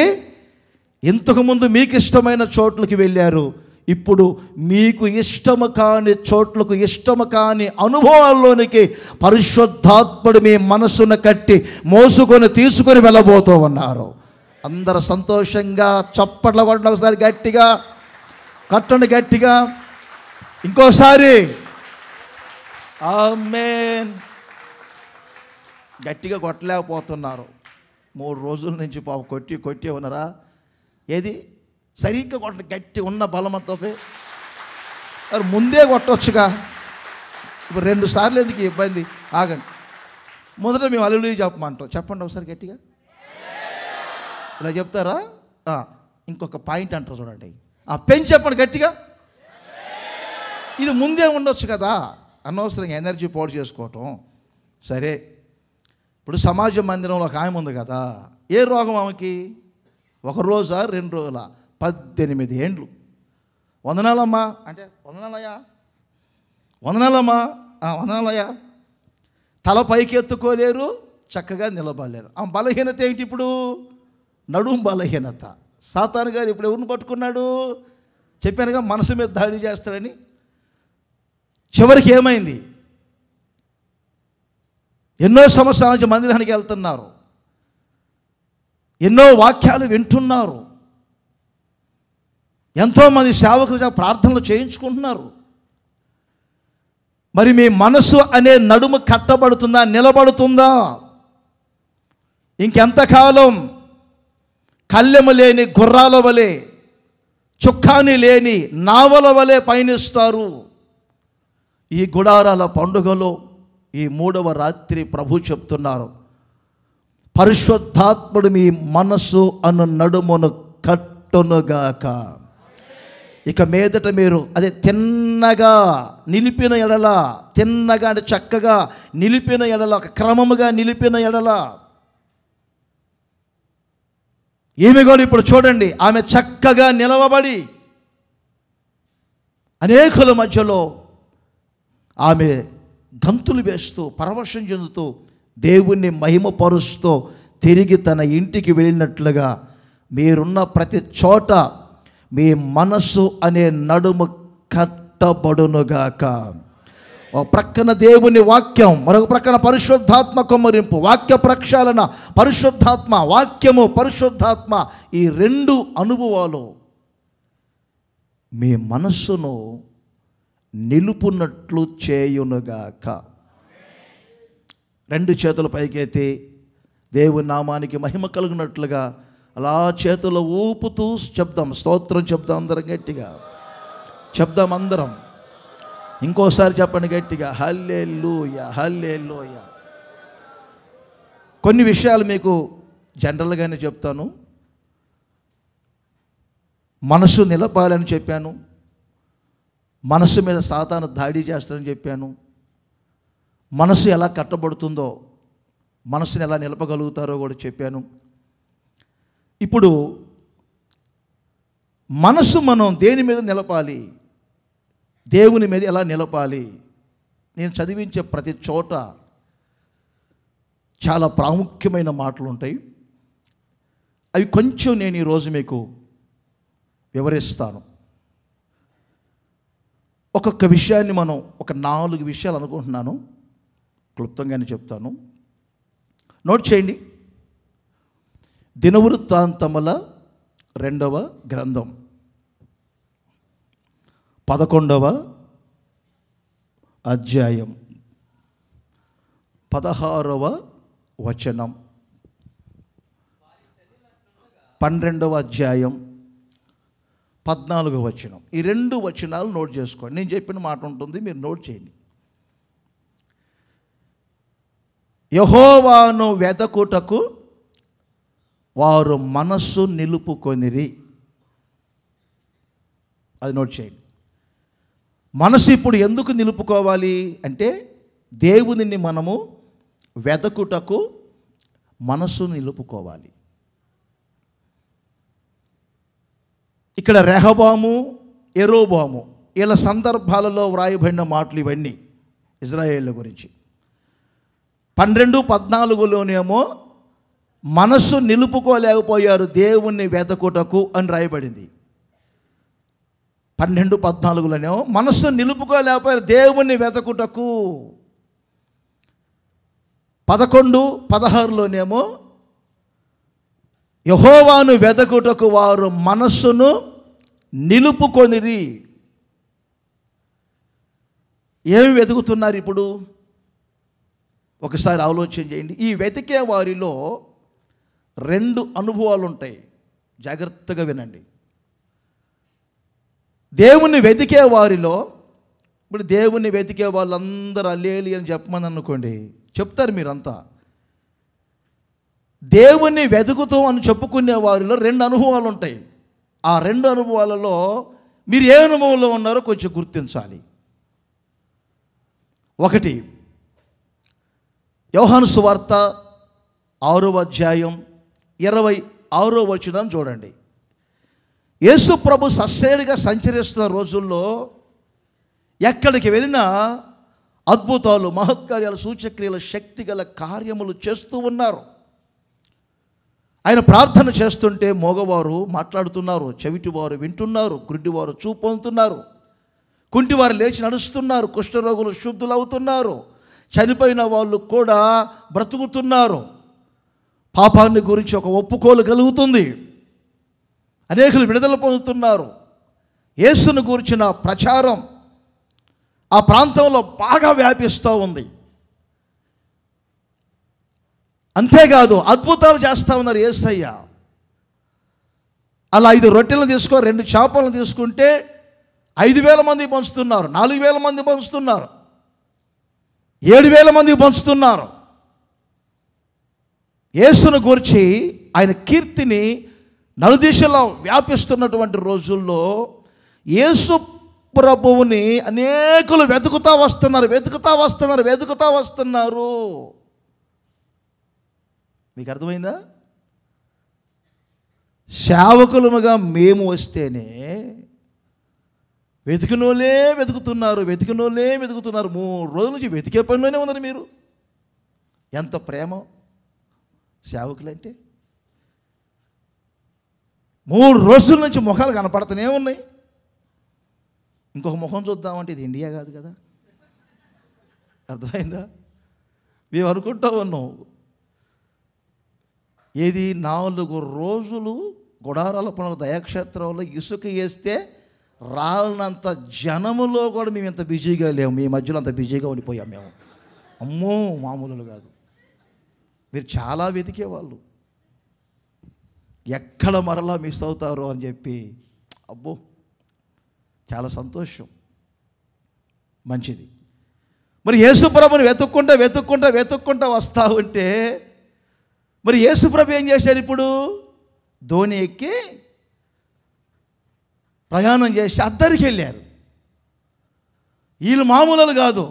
ఇంతకుముందు మీకు ఇష్టమైన చోట్లకి వెళ్ళారు, ఇప్పుడు మీకు ఇష్టము కాని చోట్లకు, ఇష్టము కాని అనుభవాల్లోనికి పరిశుద్ధాత్ముడు మీ మనసును కట్టి మోసుకొని తీసుకొని వెళ్ళబోతూ ఉన్నారు. అందరు సంతోషంగా చప్పట్ల కొట్టండి ఒకసారి, గట్టిగా కట్టండి, గట్టిగా ఇంకోసారి ఆమేన్. గట్టిగా కొట్టలేకపోతున్నారు. 3 రోజుల నుంచి పాప కొట్టి ఉన్నారా? ఏది సరిగ్గా కొట్ట, గట్టి ఉన్న బలమంతో ముందే కొట్టవచ్చుగా. ఇప్పుడు 2 సార్లు ఎందుకు ఇబ్బంది? ఆగండి. మొదట మేము హల్లెలూయా చెప్పమంటాం. చెప్పండి ఒకసారి గట్టిగా. ఇలా చెప్తారా? ఇంకొక పాయింట్ అంటారు చూడండి. పెంచి చెప్పండి గట్టిగా. ఇది ముందే ఉండొచ్చు కదా, అనవసరంగా ఎనర్జీ పాడు చేసుకోవటం. సరే, ఇప్పుడు సమాజ మందిరంలో ఒక ఆమె ఉంది కదా, ఏ రోగం ఆమెకి? 1 రోజా 2 రోజుల? 18 ఏండ్లు. వందనాలమ్మా అంటే వందనాలయ్యా, వందనాలమ్మా వందనాలయ్యా. తల పైకి ఎత్తుకోలేరు, చక్కగా నిలబడలేరు. ఆ బలహీనత ఏంటి ఇప్పుడు? నడుము బలహీనత. సాతాను గారు ఇప్పుడు ఎవరిని పట్టుకున్నాడు? చెప్పానుగా, మనసు మీద దాడి చేస్తాడని. చివరికి ఏమైంది? ఎన్నో సంవత్సరాల నుంచి మందిరానికి వెళ్తున్నారు, ఎన్నో వాక్యాలు వింటున్నారు, ఎంతోమంది సేవకులు ప్రార్థనలు చేయించుకుంటున్నారు. మరి మీ మనసు అనే నడుము కట్టబడుతుందా, నిలబడుతుందా? ఇంకెంతకాలం కళ్ళెము లేని గుర్రాల వలె, చుక్కాని లేని నావల వలె పయనిస్తారు? ఈ గుడారాల పండుగలో ఈ 3వ రాత్రి ప్రభు చెప్తున్నారు, పరిశుద్ధాత్ముడు మీ మనసు అను నడుమును కట్టునుగాక. ఇక మీదట మీరు అదే తిన్నగా నిలిపిన ఎడల, తిన్నగా అంటే చక్కగా నిలిపిన ఎడల, ఒక క్రమముగా నిలిపిన ఎడల. ఈమె కూడా ఇప్పుడు చూడండి, ఆమె చక్కగా నిలవబడి అనేకుల మధ్యలో ఆమె గంతులు వేస్తూ పరవశం చెందుతూ దేవుణ్ణి మహిమపరుస్తూ తిరిగి తన ఇంటికి వెళ్ళినట్లుగా మీరున్న ప్రతి చోట మీ మనస్సు అనే నడుము కట్టబడునుగాక. ఒక ప్రక్కన దేవుని వాక్యం, మరొక ప్రక్కన పరిశుద్ధాత్మ కొమ్మరింపు, వాక్య ప్రక్షాళన, పరిశుద్ధాత్మ, వాక్యము, పరిశుద్ధాత్మ, ఈ 2 అనుభవాలు మీ మనస్సును నిలుపునట్లు చేయునుగాక. 2 చేతుల పైకెత్తి దేవుని నామానికి మహిమ కలుగునట్లుగా అలా చేతులు ఊపుతూ చెప్దాం, స్తోత్రం చెప్దాం. అందరం గట్టిగా చెప్దాం, అందరం. ఇంకోసారి చెప్పండి గట్టిగా, హల్లెలూయా, హల్లెలూయా. కొన్ని విషయాలు మీకు జనరల్గానే చెప్తాను. మనసు నిలపాలని చెప్పాను, మనసు మీద సాతాను దాడి చేస్తానని చెప్పాను, మనసు ఎలా కట్టబడుతుందో, మనసుని ఎలా నిలపగలుగుతారో కూడా చెప్పాను. ఇప్పుడు మనసు మనం దేని మీద నిలపాలి, దేవుని మీద ఎలా నిలపాలి? నేను చదివించే ప్రతి చోట చాలా ప్రాముఖ్యమైన మాటలు ఉంటాయి. అవి కొంచెం నేను ఈరోజు మీకు వివరిస్తాను. ఒక్కొక్క విషయాన్ని మనం ఒక 4 విషయాలు అనుకుంటున్నాను, క్లుప్తంగానే చెప్తాను. నోట్ చేయండి. దినవృత్తాంతముల 2వ గ్రంథం 11వ అధ్యాయం 16వ వచనం, 12వ అధ్యాయం 14వ వచనం. ఈ 2 వచనాలు నోట్ చేసుకోండి. నేను చెప్పిన మాట ఉంటుంది, మీరు నోట్ చేయండి. యెహోవాను వెదకుటకు వారు మనస్సు నిలుపుకొనిరి. అది నోట్ చేయండి. మనసు ఇప్పుడు ఎందుకు నిలుపుకోవాలి అంటే, దేవునిని మనము వెదకుటకు మనస్సు నిలుపుకోవాలి. ఇక్కడ రెహబాము, యెరోబాము వీళ్ళ సందర్భాలలో వ్రాయబడిన మాటలు ఇవన్నీ ఇజ్రాయేళ్ల గురించి. 12:14లోనేమో మనస్సు నిలుపుకోలేకపోయారు దేవుణ్ణి వెదకుటకు అని రాయబడింది. 12:14లోనేమో మనస్సు నిలుపుకోలేకపోయారు దేవుణ్ణి వెదకుటకు. 11:16లోనేమో యెహోవాను వెదకుటకు వారు మనస్సును నిలుపుకొనిరి. ఏమి వెతుకుతున్నారు ఇప్పుడు? ఒకసారి ఆలోచన చేయండి. ఈ వెతికే వారిలో 2 అనుభవాలు ఉంటాయి, జాగ్రత్తగా వినండి. దేవుణ్ణి వెతికే వారిలో, ఇప్పుడు దేవుణ్ణి వెతికే వాళ్ళందరూ అల్లేలి అని చెప్పమని అనుకోండి, చెప్తారు మీరంతా. దేవుణ్ణి వెతుకుతూ అని చెప్పుకునే వారిలో 2 అనుభవాలు ఉంటాయి. ఆ 2 అనుభవాలలో మీరు ఏ అనుభవంలో ఉన్నారో కొంచెం గుర్తించాలి. ఒకటి యోహాను సువార్త 6వ అధ్యాయం 26వ వచనం చూడండి. యేసు ప్రభు సస్సేడిగా సంచరిస్తున్న రోజుల్లో ఎక్కడికి వెళ్ళినా అద్భుతాలు, మహత్కార్యాలు, సూచక్రియలు, శక్తిగల కార్యములు చేస్తూ ఉన్నారు. ఆయన ప్రార్థన చేస్తుంటే మోగవారు మాట్లాడుతున్నారు, చెవిటివారు వింటున్నారు, గుడ్డివారు చూపు పొందుతున్నారు, కుంటివారు లేచి నడుస్తున్నారు, కుష్ఠరోగులు శుద్ధులవుతున్నారు, చనిపోయిన వాళ్ళు కూడా బ్రతుకుతున్నారు. పాపాన్ని గురించి ఒక ఒప్పుకోలు కలుగుతుంది. అనేకులు విడుదల పొందుతున్నారు. యేసును గురించిన ప్రచారం ఆ ప్రాంతంలో బాగా వ్యాపిస్తూ ఉంది. అంతేకాదు అద్భుతాలు చేస్తూ ఉన్నారు యేసయ్య. అలా 5 రొట్టెలు తీసుకో, 2 చేపలను తీసుకుంటే 5,000 మంది పంచుతున్నారు, 4,000 మంది పంచుతున్నారు, 7,000 మందికి పంచుతున్నారు. యేసును గురించి ఆయన కీర్తిని నలుదిశలో వ్యాపిస్తున్నటువంటి రోజుల్లో యేసు ప్రభువుని అనేకులు వెతుకుతా వస్తున్నారు. మీకు అర్థమైందా? సేవకులుగా మేము వస్తేనే వెతికినోళ్ళే వెతుకుతున్నారు. 3 రోజుల నుంచి వెతికే పనిలోనే ఉన్నారు మీరు. ఎంత ప్రేమ సేవకులంటే! 3 రోజుల నుంచి ముఖాలు కనపడుతూనే ఉన్నాయి. ఇంకొక ముఖం చూద్దామంటే ఇది ఇండియా కాదు కదా. అర్థమైందా? మేము అనుకుంటా ఉన్నాం, ఏది 4 రోజులు గుడారాల పనుల దయాక్షేత్రంలో ఇసుక వేస్తే రాలనంత జనములో కూడా మేము ఇంత బిజీగా లేము. మీ మధ్యలో అంత బిజీగా ఉండిపోయాం మేము. అమ్మో, మామూలు కాదు. మీరు చాలా వెతికేవాళ్ళు, ఎక్కడ మరలా మిస్ అవుతారో అని చెప్పి. అబ్బో, చాలా సంతోషం, మంచిది. మరి యేసుప్రభుని వెతుక్కుంటా వస్తూ ఉంటే మరి యేసుప్రభు ఏం చేశారు? ఇప్పుడు ధోని ఎక్కి ప్రయాణం చేసి అద్దరికి వెళ్ళారు. వీళ్ళు మామూలు కాదు.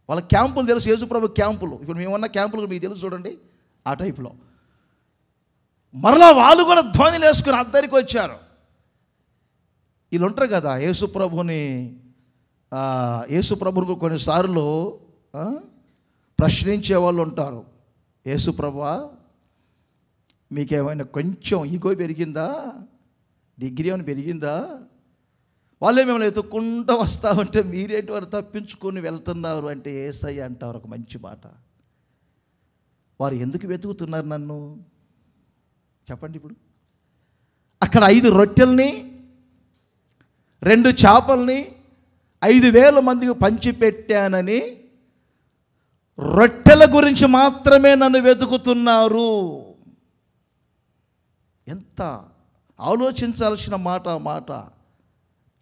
వాళ్ళ క్యాంపులు తెలుసు, యేసుప్రభు క్యాంపులు. ఇప్పుడు మేమన్నా క్యాంపులు మీకు తెలుసు చూడండి, ఆ టైపులో. మరలా వాళ్ళు కూడా ధ్వనిలు వేసుకుని అద్దరికి వచ్చారు. వీళ్ళు ఉంటారు కదా, యేసుప్రభుని కొన్నిసార్లు ప్రశ్నించే వాళ్ళు ఉంటారు. యేసుప్రభువా, మీకేమైనా కొంచెం ఈగో పెరిగిందా, డిగ్రీ ఏమైనా పెరిగిందా? వాళ్ళే మిమ్మల్ని ఎత్తుక్కుంటూ వస్తూ ఉంటే మీరేంటి వారు తప్పించుకొని వెళ్తున్నారు అంటే యేసయ్య అంటారు ఒక మంచి మాట. వారు ఎందుకు వెతుకుతున్నారు నన్ను చెప్పండి. ఇప్పుడు అక్కడ 5 రొట్టెల్ని 2 చేపల్ని 5,000 మందికి పంచిపెట్టానని రొట్టెల గురించి మాత్రమే నన్ను వెతుకుతున్నారు. ఎంత ఆలోచించాల్సిన మాట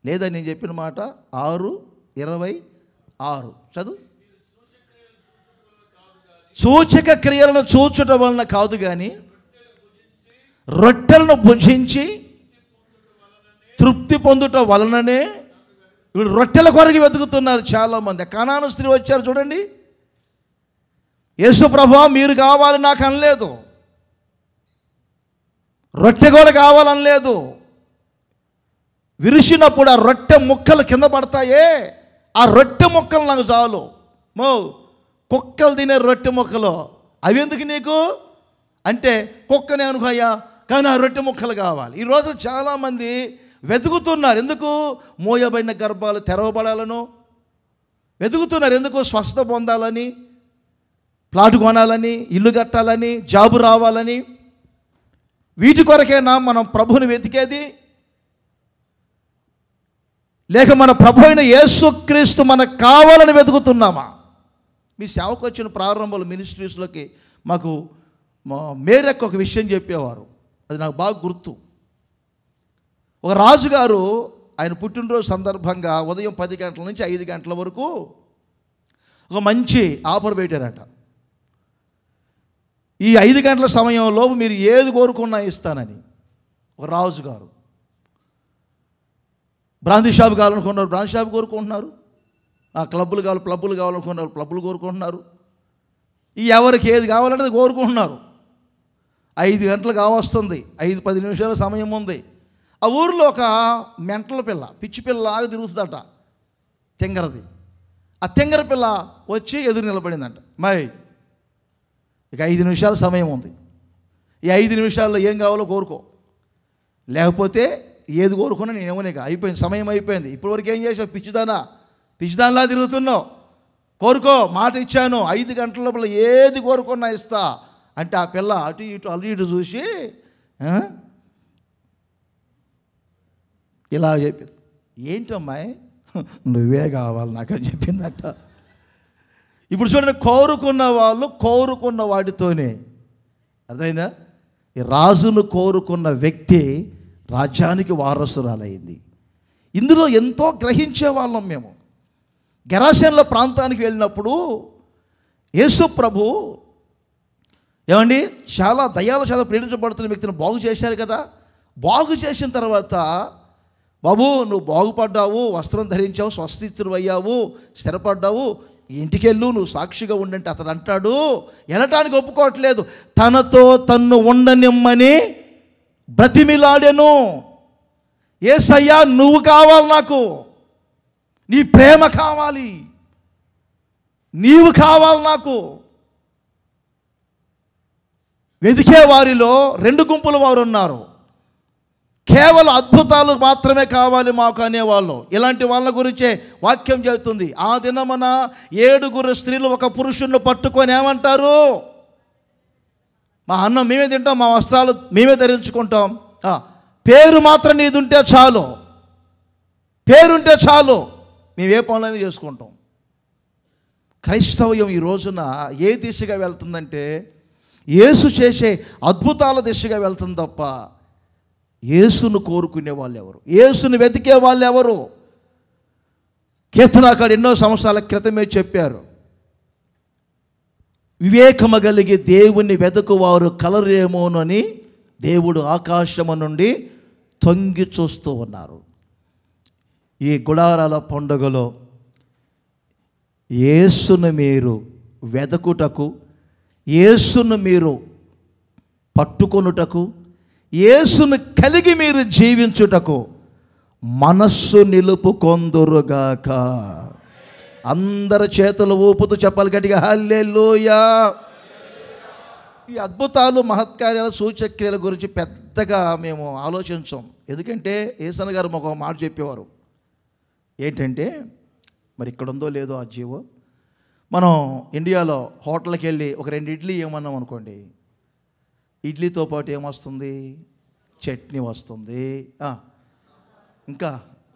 లేదా నేను చెప్పిన మాట. 6:26 చదువు. సూచక క్రియలను చూచుట వలన కాదు కానీ రొట్టెలను భుజించి తృప్తి పొందుట వలననే. వీళ్ళు రొట్టెల కొరకు వెతుకుతున్నారు చాలామంది. కనాను స్త్రీ వచ్చారు చూడండి. యేసు ప్రభువా, మీరు కావాలి నాకు అనలేదు, రొట్టె కూడా కావాలనలేదు. విరిచినప్పుడు ఆ రొట్టె ముక్కలు కింద పడతాయే, ఆ రొట్టె ముక్కలు నాకు చాలు. కుక్కలు తినే రొట్టె ముక్కలు అవి ఎందుకు నీకు అంటే కుక్కనే అనుకోయ్యా, కానీ ఆ రొట్టె ముక్కలు కావాలి. ఈరోజు చాలామంది వెతుకుతున్నారు. ఎందుకు? మోయబడిన గర్భాలు తెరవబడాలను వెతుకుతున్నారు. ఎందుకు? స్వస్థత పొందాలని, ప్లాట్ కొనాలని, ఇల్లు కట్టాలని, జాబు రావాలని. వీటి కొరకేనా మనం ప్రభువుని వెతికేది? లేక మన ప్రభు అయిన యేసుక్రీస్తు మనకు కావాలని వెతుకుతున్నామా? మీ సేవకు వచ్చిన ప్రారంభంలో మినిస్ట్రీస్లోకి మాకు మేరకు ఒక విషయం చెప్పేవారు, అది నాకు బాగా గుర్తు. ఒక రాజుగారు ఆయన పుట్టినరోజు సందర్భంగా ఉదయం 10 గంటల నుంచి 5 గంటల వరకు ఒక మంచి ఆఫర్ పెట్టారట. ఈ 5 గంటల సమయంలో మీరు ఏది కోరుకున్నా ఇస్తానని. ఒక రాజుగారు బ్రాందీ షాప్ కావాలనుకున్నారు, బ్రాందీ షాప్ కోరుకుంటున్నారు. క్లబ్బులు కావాలనుకున్నారు, క్లబ్బులు కోరుకుంటున్నారు. ఎవరికి ఏది కావాలంటే అది కోరుకుంటున్నారు. 5 గంటలు కావస్తుంది, 5-10 నిమిషాల సమయం ఉంది. ఆ ఊరిలో ఒక మెంటల పిల్ల, పిచ్చి పిల్లలాగా తిరుగుతుందట, తెంగరది. ఆ తెంగర పిల్ల వచ్చి ఎదురు నిలబడిందంట. ఇక 5 నిమిషాల సమయం ఉంది. ఈ 5 నిమిషాల్లో ఏం కావాలో కోరుకో, లేకపోతే ఏది కోరుకున్నా నేనేమో నీకు అయిపోయింది, సమయం అయిపోయింది. ఇప్పటివరకు ఏం చేసావు? పిచ్చిదానిలా తిరుగుతున్నావు. కోరుకో, మాట ఇచ్చాను, 5 గంటల లోపల ఏది కోరుకున్నా ఇస్తా అంటే ఆ పిల్ల అటు ఇటు చూసి ఇలా చెప్పింది. ఏంటమ్మాయి, నువ్వే కావాలి నాకని చెప్పిందట. ఇప్పుడు చూడండి, కోరుకున్న వాళ్ళు కోరుకున్న వాటితోనే, అర్థమైందా? ఈ రాజును కోరుకున్న వ్యక్తి రాజ్యానికి వారసురాలైంది. ఇందులో ఎంతో గ్రహించే వాళ్ళం మేము. గెరాసేనుల ప్రాంతానికి వెళ్ళినప్పుడు యేసు ప్రభు ఏమండి చాలా దయ్యాల చేత ప్రేమించబడుతున్న వ్యక్తిని బాగు చేశారు కదా. బాగు చేసిన తర్వాత, బాబు నువ్వు బాగుపడ్డావు, వస్త్రం ధరించావు, స్వస్థితుడు అయ్యావు, స్థిరపడ్డావు, ఇంటికి వెళ్ళు, నువ్వు సాక్షిగా ఉండంటే అతడు అంటాడు, వెళ్ళటానికి ఒప్పుకోవట్లేదు. తనతో తన్ను ఉండనిమ్మని బ్రతిమిలాడెను. యేసయ్యా నువ్వు కావాలి, నాకు నీ ప్రేమ కావాలి, నీవు కావాలి నాకు. వెతికే వారిలో 2 గుంపుల వారు ఉన్నారు. కేవలం అద్భుతాలు మాత్రమే కావాలి మాకు అనేవాళ్ళు. ఇలాంటి వాళ్ళ గురించే వాక్యం చెబుతుంది. ఆ దినమున 7 స్త్రీలు ఒక పురుషుణ్ణి పట్టుకొని ఏమంటారు? మా అన్నం మేమే తింటాం, మా వస్త్రాలు మేమే ధరించుకుంటాం, పేరు మాత్రం నీదుంటే చాలు, పేరుంటే చాలు, మేము ఏ పనులైనా చేసుకుంటాం. క్రైస్తవ్యం ఈ రోజున ఏ దిశగా వెళ్తుందంటే యేసు చేసే అద్భుతాల దిశగా వెళ్తుంది తప్ప యేసును కోరుకునే వాళ్ళు ఎవరు, యేసును వెతికే వాళ్ళు ఎవరు? కీర్తనాకారుడు ఎన్నో సంవత్సరాల క్రితమే చెప్పారు, వివేకము కలిగి దేవుణ్ణి వెతుకువారు కలరేమోనని దేవుడు ఆకాశము నుండి తొంగి చూస్తూ ఉన్నారు. ఈ గుడారాల పండుగలో యేసును మీరు వెదకుటకు, యేసును మీరు పట్టుకొనుటకు, యేసును కలిగి మీరు జీవించుటకు మనస్సు నిలుపుకొందురుగాక. అందరి చేతులు ఊపుతూ చెప్పాలి గట్టిగా, హల్లెలూయా. ఈ అద్భుతాలు, మహత్కార్యాల, సూచక్రియల గురించి పెద్దగా మేము ఆలోచించాం. ఎందుకంటే యేసన్న గారు మాకు ఒక మాట చెప్పేవారు. ఏంటంటే, మరి ఇక్కడ ఉందో లేదో ఆ జీవో, మనం ఇండియాలో హోటల్కి వెళ్ళి ఒక 2 ఇడ్లీ ఏమన్నాం అనుకోండి, ఇడ్లీతో పాటు ఏమొస్తుంది? చట్నీ వస్తుంది, ఇంకా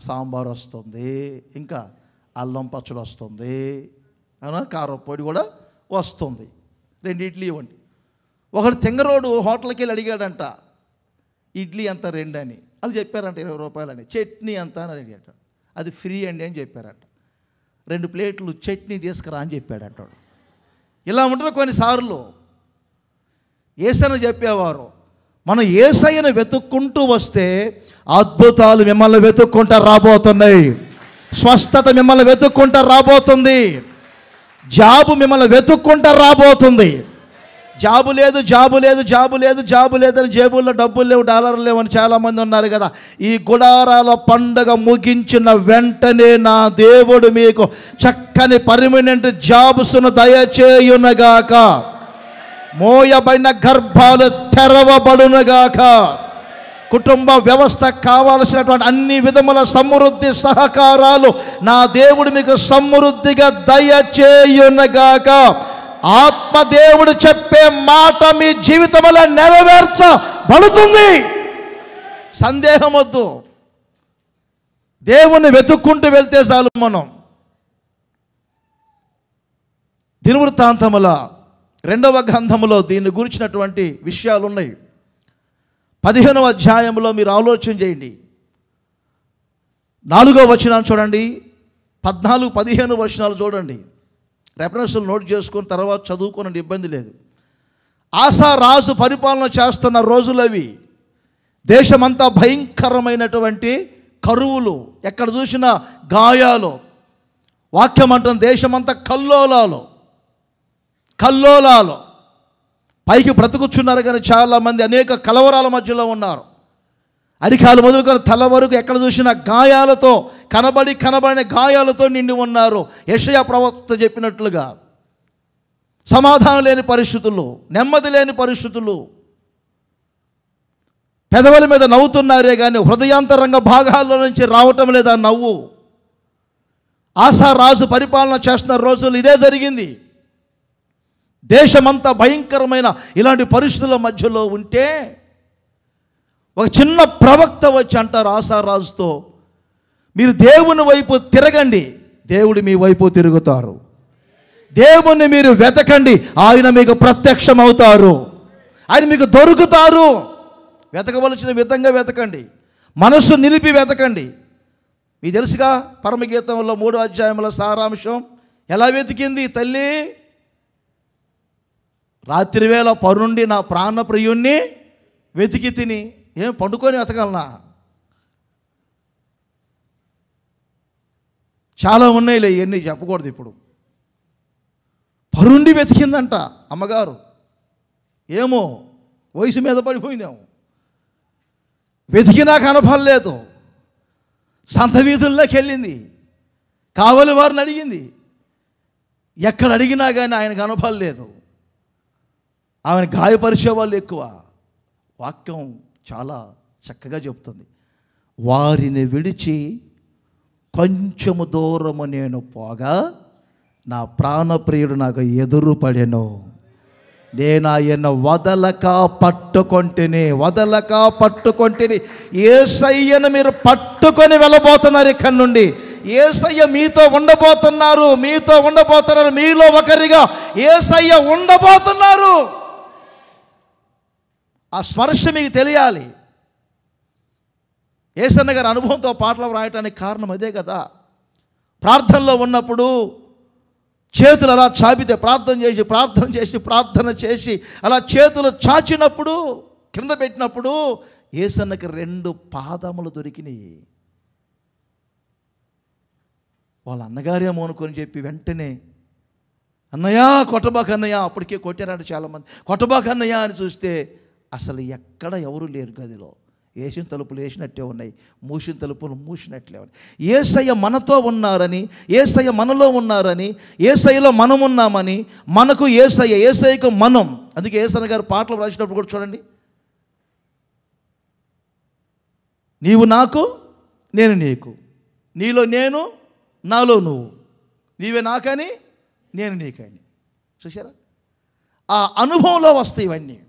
సాంబార్ వస్తుంది, ఇంకా అల్లం పచ్చడి వస్తుంది, కారపొడి కూడా వస్తుంది. 2 ఇడ్లీ ఇవ్వండి. ఒకడు తెంగరోడు హోటల్కి వెళ్ళి అడిగాడంట, ఇడ్లీ ఎంత 2 అని. వాళ్ళు చెప్పారంట 20 రూపాయలని. చట్నీ ఎంత అని అడిగాట. అది ఫ్రీ అండి అని చెప్పారంట. 2 ప్లేట్లు చట్నీ తీసుకురా అని చెప్పాడంట. ఇలా ఉంటుంది కొన్నిసార్లు. యేసయ్యను చెప్పేవారు, మనం యేసయ్యను వెతుక్కుంటూ వస్తే అద్భుతాలు మిమ్మల్ని వెతుక్కుంటూ రాబోతున్నాయి, స్వస్థత మిమ్మల్ని వెతుక్కుంటూ రాబోతుంది, జాబు మిమ్మల్ని వెతుక్కుంటూ రాబోతుంది. జాబు లేదు అని జేబుల్లో డబ్బులు లేవు, డాలర్లు లేవు అని చాలామంది ఉన్నారు కదా. ఈ గుడారాల పండగ ముగించిన వెంటనే నా దేవుడు మీకు చక్కని పర్మనెంట్ జాబ్స్ను దయచేయునగాక, మోయబడిన గర్భాలు తెరవబడునుగాక, కుటుంబ వ్యవస్థ కావాల్సినటువంటి అన్ని విధముల సమృద్ధి సహకారాలు నా దేవుడు మీకు సమృద్ధిగా దయచేయునగాక. ఆత్మదేవుడు చెప్పే మాట మీ జీవితంలో నెరవేర్చబడుతుంది, సందేహం వద్దు. దేవుణ్ణి వెతుక్కుంటూ వెళ్తే చాలు. మనం దినవృత్తాంతముల 2వ గ్రంథములో దీన్ని గురించినటువంటి విషయాలు ఉన్నాయి. 15వ అధ్యాయంలో మీరు ఆలోచన చేయండి. 4వ వచనాన్ని చూడండి, 14-15 వచనాలు చూడండి. రెఫరెన్స్లు నోట్ చేసుకుని తర్వాత చదువుకోనండి, ఇబ్బంది లేదు. ఆసా రాజు పరిపాలన చేస్తున్న రోజులవి. దేశమంతా భయంకరమైనటువంటి కరువులు, ఎక్కడ చూసినా గాయాలు. వాక్యం అంటుంది దేశమంతా కల్లోలాలు పైకి బ్రతుకుచున్నారు, కానీ చాలామంది అనేక కలవరాల మధ్యలో ఉన్నారు. అరికాలు మొదలుకొని తల వరకు ఎక్కడ చూసినా గాయాలతో, కనబడిన గాయాలతో నిండి ఉన్నారు. యెషయా ప్రవక్త చెప్పినట్లుగా సమాధానం లేని పరిస్థితులు, నెమ్మది లేని పరిస్థితులు. పెదవుల మీద నవ్వుతున్నారే కానీ హృదయాంతరంగ భాగాల్లో నుంచి రావటం లేదా నవ్వు. ఆసా రాజు పరిపాలన చేస్తున్న రోజులు ఇదే జరిగింది. దేశమంతా భయంకరమైన ఇలాంటి పరిస్థితుల మధ్యలో ఉంటే ఒక చిన్న ప్రవక్త వచ్చి అంటారు ఆసా రాజుతో, మీరు దేవుని వైపు తిరగండి, దేవుడు మీ వైపు తిరుగుతారు. దేవుణ్ణి మీరు వెతకండి, ఆయన మీకు ప్రత్యక్షమవుతారు, ఆయన మీకు దొరుకుతారు. వెతకవలసిన విధంగా వెతకండి, మనస్సు నిలిపి వెతకండి. మీకు తెలుసుగా పరమగీతంలో 3వ అధ్యాయంలో సారాంశం ఎలా వెతికింది తల్లి? రాత్రివేళ పరుండి నా ప్రాణప్రియుణ్ణి వెతికి తిని. ఏం పండుకొని వెతకాలనా? చాలా ఉన్నాయిలే, ఇవన్నీ చెప్పకూడదు ఇప్పుడు. పరుండి వెతికిందంట అమ్మగారు. ఏమో వయసు మీద పడిపోయిందేమో, వెతికినా కనపడలేదు. సంత వీధుల్లోకి వెళ్ళింది, కావలి వారిని అడిగింది, ఎక్కడ అడిగినా కానీ ఆయన కనపడలేదు. ఆమెను గాయపరిచే వాళ్ళు ఎక్కువ. వాక్యం చాలా చక్కగా చెప్తుంది, వారిని విడిచి కొంచెము దూరము నేను పోగా నా ప్రాణప్రియుడు నాకు ఎదురు పడెను, నేను ఆయన వదలక పట్టుకొంటిని. యేసయ్యను మీరు పట్టుకొని వెళ్ళబోతున్నారు. ఇక్కడి నుండి యేసయ్య మీతో ఉండబోతున్నారు, మీలో ఒకరిగా యేసయ్య ఉండబోతున్నారు. ఆ స్పర్శ మీకు తెలియాలి. యేసన్న గారి అనుభవంతో పాటలు రాయటానికి కారణం అదే కదా. ప్రార్థనలో ఉన్నప్పుడు చేతులు అలా చాపితే ప్రార్థన చేసి అలా చేతులు చాచినప్పుడు, కింద పెట్టినప్పుడు యేసన్నకి 2 పాదములు దొరికినాయి. వాళ్ళ అన్నగారేమో అనుకొని చెప్పి వెంటనే అన్నయ్య కొట్టబాక అన్నయ్య, అప్పటికే కొట్టారంటే చాలామంది, కొట్టబాక అన్నయ్య అని చూస్తే అసలు ఎక్కడ ఎవరు లేరు గదిలో. వేసిన తలుపులు వేసినట్టే ఉన్నాయి, మూసిన తలుపులు మూసినట్లే ఉన్నాయి. యేసయ్య మనతో ఉన్నారని, యేసయ్య మనలో ఉన్నారని, యేసయ్యలో మనం ఉన్నామని, మనకు యేసయ్యకు మనం. అందుకే యేసన్న గారు పాటలు రాసినప్పుడు కూడా చూడండి, నీవు నాకు, నేను నీకు, నీలో నేను, నాలో నువ్వు, నీవే నాకని, నేను నీకని. చూసారా? ఆ అనుభవంలో వస్తాయి ఇవన్నీ.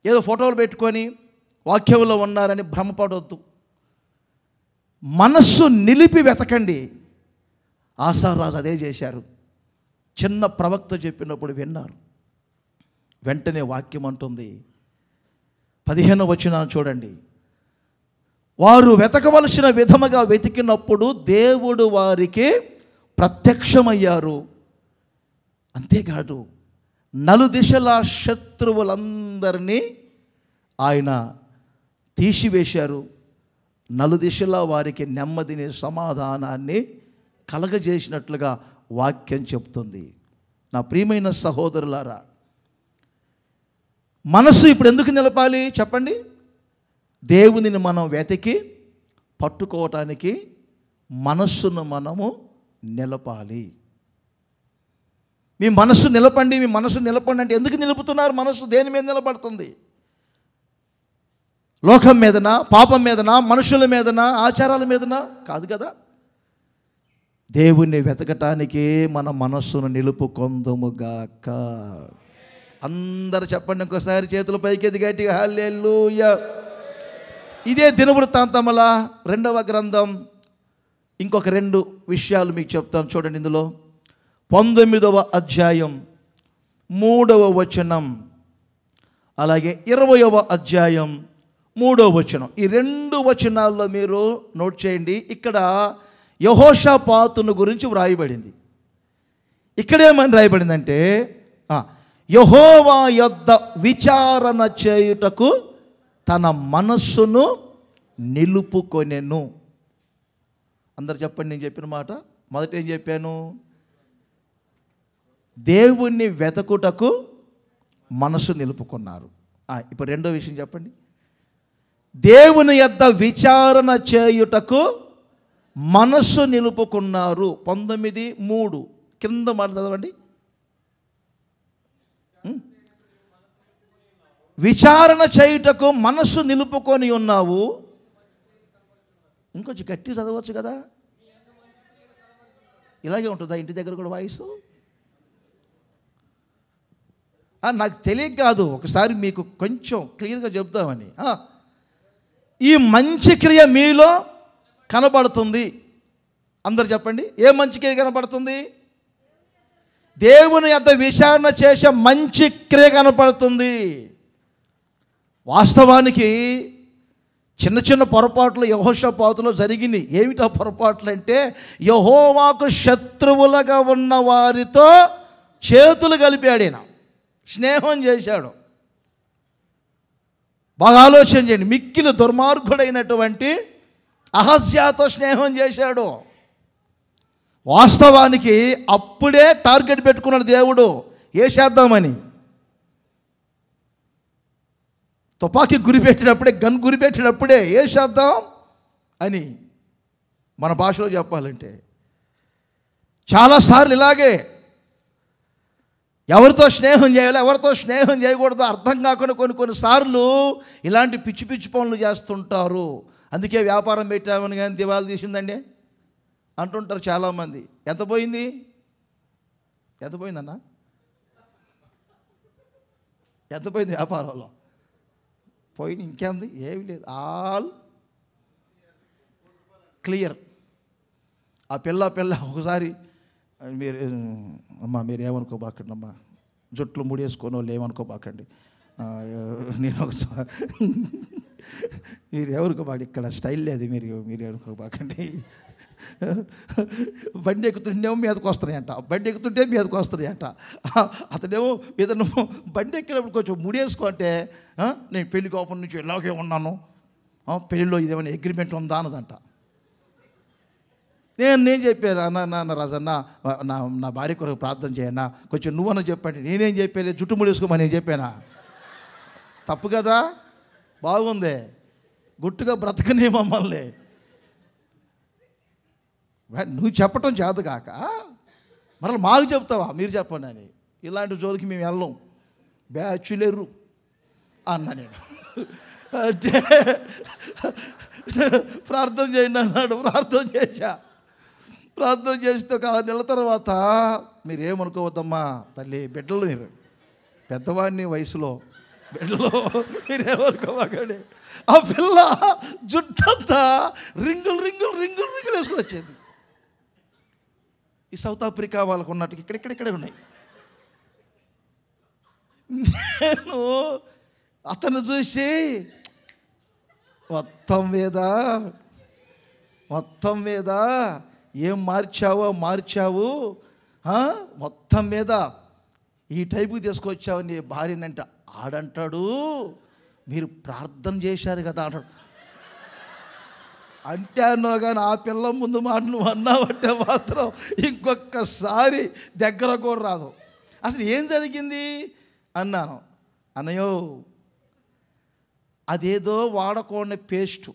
ఏదో ఫోటోలు పెట్టుకొని వాక్యంలో ఉన్నారని భ్రమపడవద్దు. మనస్సు నిలిపి వెతకండి. ఆసారాజు అదే చేశారు. చిన్న ప్రవక్త చెప్పినప్పుడు విన్నారు. వెంటనే వాక్యం అంటుంది, 15వ వచనం చూడండి, వారు వెతకవలసిన విధముగా వెతికినప్పుడు దేవుడు వారికి ప్రత్యక్షమయ్యారు. అంతేకాదు నలుదిశల శత్రువులందరినీ ఆయన తీసివేశారు. నలుదిశలా వారికి నెమ్మదిని, సమాధానాన్ని కలగజేసినట్లుగా వాక్యం చెప్తుంది. నా ప్రియమైన సహోదరులారా, మనసు ఇప్పుడు ఎందుకు నిలపాలి చెప్పండి? దేవునిని మనం వెతికి పట్టుకోవటానికి మనస్సును మనము నిలపాలి. మీ మనస్సు నిలపండి అంటే ఎందుకు నిలుపుతున్నారు? మనస్సు దేని మీద నిలబడుతుంది? లోకం మీదనా, పాపం మీదనా, మనుషుల మీదనా, ఆచారాల మీదనా? కాదు కదా. దేవుణ్ణి వెతకటానికే మన మనస్సును నిలుపుకొందుముగాక. అందరు చెప్పండి ఇంకోసారి, చేతుల పైకెత్తి గట్టిగా హల్లెలూయా. ఇదే దినవృత్తాంతముల 2వ గ్రంథం. ఇంకొక 2 విషయాలు మీకు చెప్తాను చూడండి. ఇందులో 19వ అధ్యాయం 3వ వచనం, అలాగే 20వ అధ్యాయం 3వ వచనం. ఈ 2 వచనాల్లో మీరు నోట్ చేయండి. ఇక్కడ యెహోషాపాతును గురించి వ్రాయబడింది. ఇక్కడేమని రాయబడిందంటే, యెహోవా యొద్ద విచారణ చేయుటకు తన మనస్సును నిలుపుకొనెను. అందరు చెప్పండి, నేను చెప్పిన మాట మొదట ఏం చెప్పాను? దేవుణ్ణి వెతకుటకు మనసు నిలుపుకున్నారు. ఇప్పుడు రెండో విషయం చెప్పండి. దేవుని యొద్ద విచారణ చేయుటకు మనస్సు నిలుపుకున్నారు. 19:3 కింద మాట చదవండి. విచారణ చేయుటకు మనస్సు నిలుపుకొని ఉన్నావు. ఇంకొంచెం గట్టి చదవచ్చు కదా. ఇలాగే ఉంటుందా ఇంటి దగ్గర కూడా వాయిస్? నాకు తెలియక కాదు, ఒకసారి మీకు కొంచెం క్లియర్గా చెప్తామని. ఈ మంచి క్రియ మీలో కనబడుతుంది. అందరు చెప్పండి, ఏ మంచి క్రియ కనబడుతుంది? దేవుని యొద్ద విచారణ చేసే మంచి క్రియ కనపడుతుంది. వాస్తవానికి చిన్న చిన్న పొరపాట్లు యెహోషాపాతులో జరిగినాయి. ఏమిటా పొరపాట్లు అంటే, యెహోవాకు శత్రువులుగా ఉన్న వారితో చేతులు కలిపాడు, ఆయన స్నేహం చేశాడు. బాగా ఆలోచన చేయండి. మిక్కిలి దుర్మార్గుడైనటువంటి అహజ్యాతో స్నేహం చేశాడు. వాస్తవానికి అప్పుడే టార్గెట్ పెట్టుకున్నాడు దేవుడు, ఏ చేద్దామని. తుపాకీ గురిపెట్టినప్పుడే, గన్ గురిపెట్టినప్పుడే ఏ చేద్దాం అని మన భాషలో చెప్పాలంటే. చాలాసార్లు ఇలాగే ఎవరితో స్నేహం చేయాలో ఎవరితో స్నేహం చేయకూడదో అర్థం కాకుండా కొన్నిసార్లు ఇలాంటి పిచ్చి పిచ్చి పనులు చేస్తుంటారు. అందుకే వ్యాపారం పెట్టామని కానీ దివాళా తీసిందండి అంటుంటారు చాలామంది. ఎంత పోయింది? ఎంత పోయిందన్నా? ఎంత పోయింది వ్యాపారంలో? పోయింది. ఇంకేంది? ఏమి లేదు, ఆల్ క్లియర్. ఆ పిల్ల ఒకసారి మీరు అమ్మా మీరు ఏమనుకోబాకండి అమ్మా, జుట్లు ముడేసుకొని వాళ్ళు ఏమనుకోబాకండి. నేను ఒకసారి మీరు ఏమనుకోబాకండి, ఇక్కడ స్టైల్ లేదు, మీరు ఏమనుకోబాకండి. బండి ఎక్కుతుంటేమో మీదకి వస్తున్నాయంట, బండి ఎక్కుతుంటే మీదకి వస్తున్నాయంట. అతనేమో ఏదన్నా బండి ఎక్కినప్పుడు కొంచెం ముడేసుకో అంటే, నేను పెళ్లి కోపం నుంచి ఇలాగే ఉన్నాను, పెళ్ళిలో ఇదేమైనా అగ్రిమెంట్ ఉందా అన్నదంట. నేను చెప్పాను, అన్న రాజన్న నా భార్య కొరకు ప్రార్థన చేయన్నా, కొంచెం నువ్వన్నా చెప్పండి. నేనేం చెప్పాను? జుట్టు ముడేసుకోమని నేను చెప్పానా? తప్పు కదా? బాగుంది, గుట్టుగా బ్రతకనే మమ్మల్ని. నువ్వు చెప్పటం చేత కాక మరలా మాకు చెప్తావా? మీరు చెప్పండి అని. ఇలాంటి జోలికి మేము వెళ్ళం, బ్యాచులరు అన్నా నేను. అంటే ప్రార్థన చేయండి అన్నాడు. ప్రార్థన చేస్తే ఒక 6 నెలల తర్వాత, మీరేమనుకోవద్దమ్మా తల్లి, బిడ్డలు మీరు పెద్దవాడిని వయసులో, బిడ్డలో మీరేమనుకోవాకండి. ఆ పిల్ల జుట్టంతా రింగులు వేసుకొని వచ్చేది. ఈ సౌత్ ఆఫ్రికా వాళ్ళకు ఉన్నట్టు ఇక్కడే ఉన్నాయి. నేను అతను చూసి మొత్తం మీద ఏం మార్చావు మొత్తం మీద ఈ టైపుకి తీసుకొచ్చావు నీ భార్యనంట. ఆడంటాడు, మీరు ప్రార్థన చేశారు కదా అంటాడు. అంటే అన్నావు కానీ ఆ పిల్ల ముందు మాట నువ్వు అన్నావంటే మాత్రం ఇంకొకసారి దగ్గర కూడా రాదు. అసలు ఏం జరిగింది అన్నాను. అన్నయ్యో, అదేదో వాడకూడని పేస్టు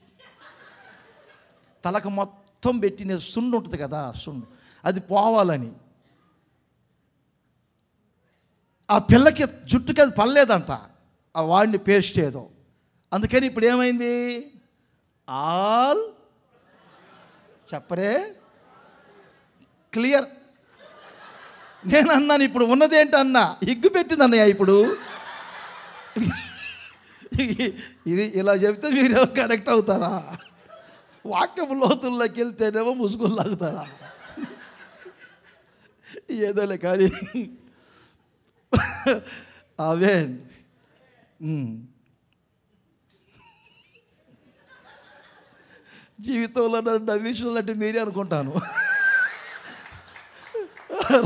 తలకు మొత్తం పెట్టింది, సుండు ఉంటుంది కదా, సుండు అది పోవాలని. ఆ పిల్లకి జుట్టుకి అది పర్లేదంట, ఆ వాడిని పేస్ట్ ఏదో. అందుకని ఇప్పుడు ఏమైంది? ఆల్ చెప్పరే క్లియర్. నేను అన్నాను, ఇప్పుడు ఉన్నదేంటన్నా, ఇగ్గు పెట్టింది అన్నయ్య. ఇప్పుడు ఇది ఇలా చెప్తే మీరేమో కనెక్ట్ అవుతారా? వాక్యపు లోతుల్లోకి వెళ్తేనేమో ముసుగులు లాగుతారా? ఏదోలే కానీ అవే జీవితంలో నన్ను నవ్వించాలంటే అంటే మీరే అనుకుంటాను.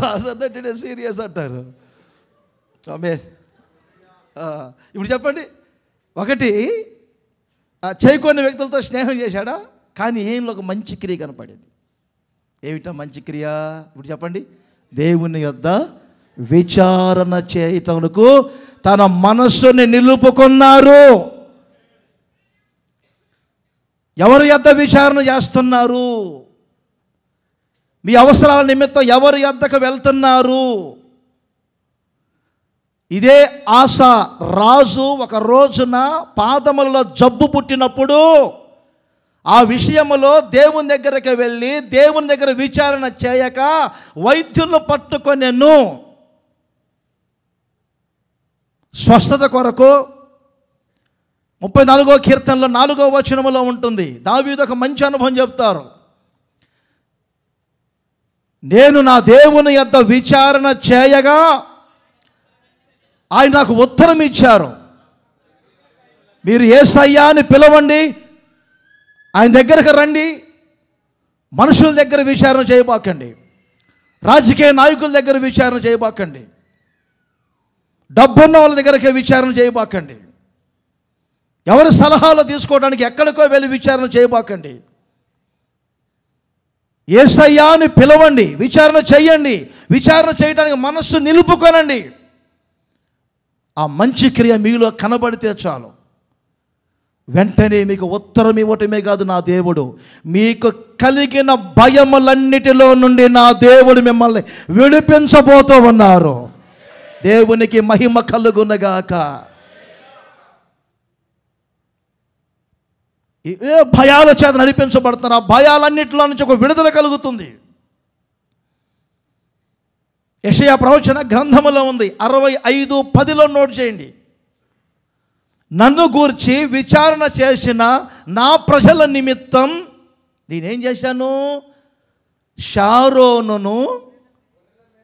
రాసన్నట్టు నేను సీరియస్ అంటారు. ఆమె ఇప్పుడు చెప్పండి, ఒకటి చేయకొన్న వ్యక్తులతో స్నేహం చేశాడా, కానీ ఏంలో ఒక మంచి క్రియ కనపడేది. ఏమిటా మంచి క్రియ? ఇప్పుడు చెప్పండి. దేవుని యొద్ద విచారణ చేయటకు తన మనస్సుని నిలుపుకున్నారు. ఎవరి యొద్ద విచారణ చేస్తున్నారు? మీ అవసరాల నిమిత్తం ఎవరి యొద్దకు వెళ్తున్నారు? ఇదే ఆస రాజు ఒక రోజున పాదములలో జబ్బు పుట్టినప్పుడు ఆ విషయములో దేవుని దగ్గరికి వెళ్ళి దేవుని దగ్గర విచారణ చేయక వైద్యులను పట్టుకొనెను. స్వస్థత కొరకు 34వ కీర్తనలో 4వ వచనములో ఉంటుంది. దావీదు ఒక మంచి అనుభవం చెప్తారు. నేను నా దేవుని యొద్ద విచారణ చేయగా ఆయన నాకు ఉత్తరం ఇచ్చారు. మీరు యేసయ్యా అని పిలవండి, ఆయన దగ్గరకు రండి. మనుషుల దగ్గర విచారణ చేయబాకండి, రాజకీయ నాయకుల దగ్గర విచారణ చేయబాకండి, డబ్బున్న వాళ్ళ దగ్గరకే విచారణ చేయబాకండి, ఎవరి సలహాలు తీసుకోవడానికి ఎక్కడికో వెళ్ళి విచారణ చేయబాకండి. యేసయ్యా అని పిలవండి, విచారణ చేయండి. విచారణ చేయడానికి మనస్సు నిలుపుకొనండి. ఆ మంచి క్రియ మీలో కనబడితే చాలు, వెంటనే మీకు ఉత్తరం ఇవ్వటమే కాదు, నా దేవుడు మీకు కలిగిన భయములన్నిటిలో నుండి నా దేవుడు మిమ్మల్ని విడిపించబోతూ ఉన్నారు. దేవునికి మహిమ కలుగునగాక. ఏ భయాల చేత నడిపించబడుతున్నారు, ఆ భయాలన్నిటిలో నుంచి ఒక విడుదల కలుగుతుంది. యెషయా ప్రవచన గ్రంథములో ఉంది, 65:10 నోట్ చేయండి. నన్ను గూర్చి విచారణ చేసిన నా ప్రజల నిమిత్తం నేనేం చేశాను? షారోనును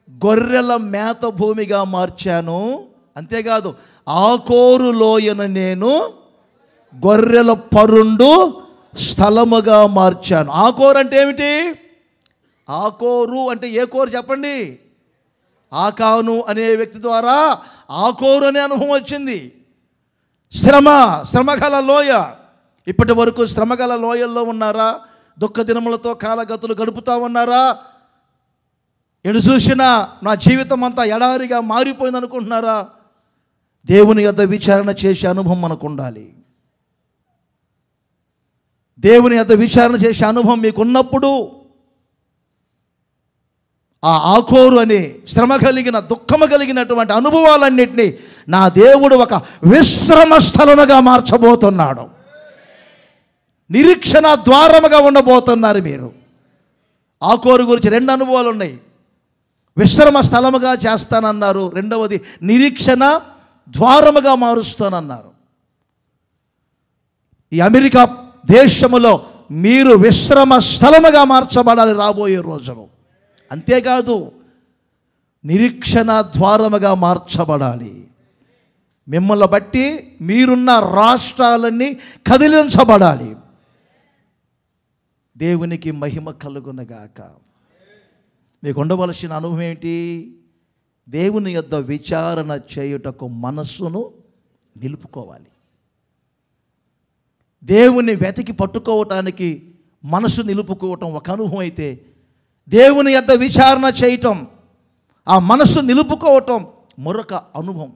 గొర్రెల మేత భూమిగా మార్చాను. అంతేకాదు, ఆకోరు లోయను నేను గొర్రెల పరుండు స్థలముగా మార్చాను. ఆకోరు అంటే ఏమిటి? ఆకోరు అంటే ఏ కోరు చెప్పండి? ఆకాను అనే వ్యక్తి ద్వారా ఆకోరు అనే అనుభవం వచ్చింది. శ్రమగల లోయ. ఇప్పటి వరకు శ్రమగల లోయల్లో ఉన్నారా? దుఃఖ దినములతో కాలగతులు గడుపుతా ఉన్నారా? ఎటు చూసినా నా జీవితం అంతా ఎడారిగా మారిపోయింది అనుకుంటున్నారా? దేవుని యొద్ద విచారణ చేసే అనుభవం మనకు ఉండాలి. దేవుని యొద్ద విచారణ చేసే అనుభవం మీకు ఉన్నప్పుడు ఆ ఆకోరు అనే శ్రమ కలిగిన దుఃఖము కలిగినటువంటి అనుభవాలన్నింటినీ నా దేవుడు ఒక విశ్రమ స్థలముగా మార్చబోతున్నాడు. నిరీక్షణ ద్వారముగా ఉండబోతున్నారు మీరు. ఆకోరు గురించి 2 అనుభవాలు ఉన్నాయి. విశ్రమ స్థలముగా చేస్తానన్నారు, రెండవది నిరీక్షణ ద్వారముగా మారుస్తానన్నారు. ఈ అమెరికా దేశములో మీరు విశ్రమ స్థలముగా మార్చబడాలి రాబోయే రోజులు. అంతేకాదు, నిరీక్షణ ద్వారముగా మార్చబడాలి. మిమ్మల్ని బట్టి మీరున్న రాష్ట్రాలన్నీ కదిలించబడాలి. దేవునికి మహిమ కలుగునగాక. మీకు ఉండవలసిన అనుభవం ఏంటి? దేవుని యొద్ద విచారణ చేయుటకు మనస్సును నిలుపుకోవాలి. దేవుని వెతికి పట్టుకోవటానికి మనసు నిలుపుకోవటం ఒక అనుభవం అయితే, దేవుని యొద్ద విచారణ చేయటం, ఆ మనస్సు నిలుపుకోవటం మరొక అనుభవం.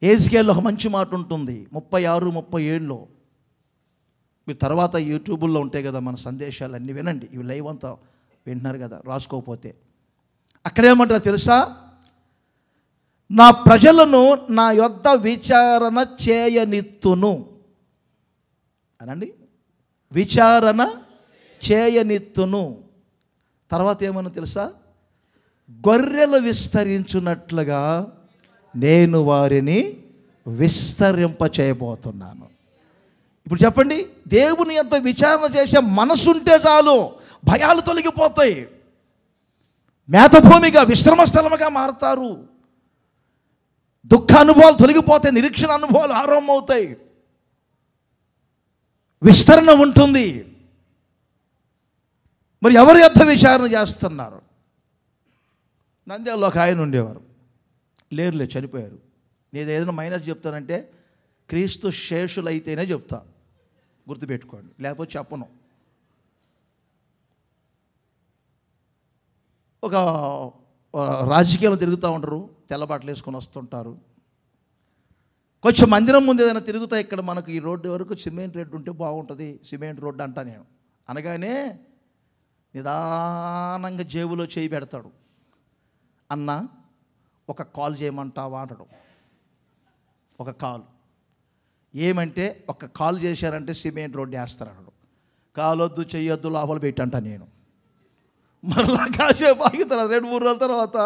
ఎహెజ్కేలులో ఒక మంచి మాట ఉంటుంది, 36-37లో. మీరు తర్వాత యూట్యూబ్లో ఉంటాయి కదా మన సందేశాలు అన్నీ వినండి. ఇవి లైవ్ అంతా వింటున్నారు కదా, రాసుకోకపోతే. అక్కడేమంటారు తెలుసా? నా ప్రజలను నా యొద్ద విచారణ చేయనిత్తును అనండి. విచారణ చేయనిత్తును. తర్వాత ఏమన్నా తెలుసా? గొర్రెలు విస్తరించున్నట్లుగా నేను వారిని విస్తరింప చేయబోతున్నాను. ఇప్పుడు చెప్పండి, దేవుని యొద్ద విచారణ చేసే మనసుంటే చాలు, భయాలు తొలగిపోతాయి. మేతభూమిగా విశ్రమ స్థలముగా మారుతారు. దుఃఖ అనుభవాలు తొలగిపోతాయి, నిరీక్షణ అనుభవాలు ఆరంభమవుతాయి, విస్తరణ ఉంటుంది. మరి ఎవరి యొద్ద విచారణ చేస్తున్నారు? నంద్యాలలో ఒక ఆయన ఉండేవారు, లేరులే, చనిపోయారు. నేను ఏదైనా మైనస్ చెప్తానంటే క్రీస్తు శేషులైతేనే చెప్తా, గుర్తుపెట్టుకోండి, లేకపోతే చెప్పను. ఒక రాజకీయాలు తిరుగుతూ ఉంటారు, తెల్ల బట్టలు వేసుకొని వస్తుంటారు. కొంచెం మందిరం ముందు ఏదైనా తిరుగుతా, ఇక్కడ మనకు ఈ రోడ్డు వరకు సిమెంట్ రోడ్డు ఉంటే బాగుంటుంది, సిమెంట్ రోడ్డు అంటా నేను అనగానే నిదానంగా జేబులో చేయి పెడతాడు. అన్న ఒక కాల్ చేయమంటావా అంటాడు. ఒక కాల్ ఏమంటే, ఒక కాల్ చేశారంటే సిమెంట్ రోడ్డు వేస్తారన్నాడు. కాలొద్దు చెయ్యొద్దు లోపల పెట్టంట నేను. మరలా కాసేపు ఆగిన తర్వాత 2-3 రోజుల తర్వాత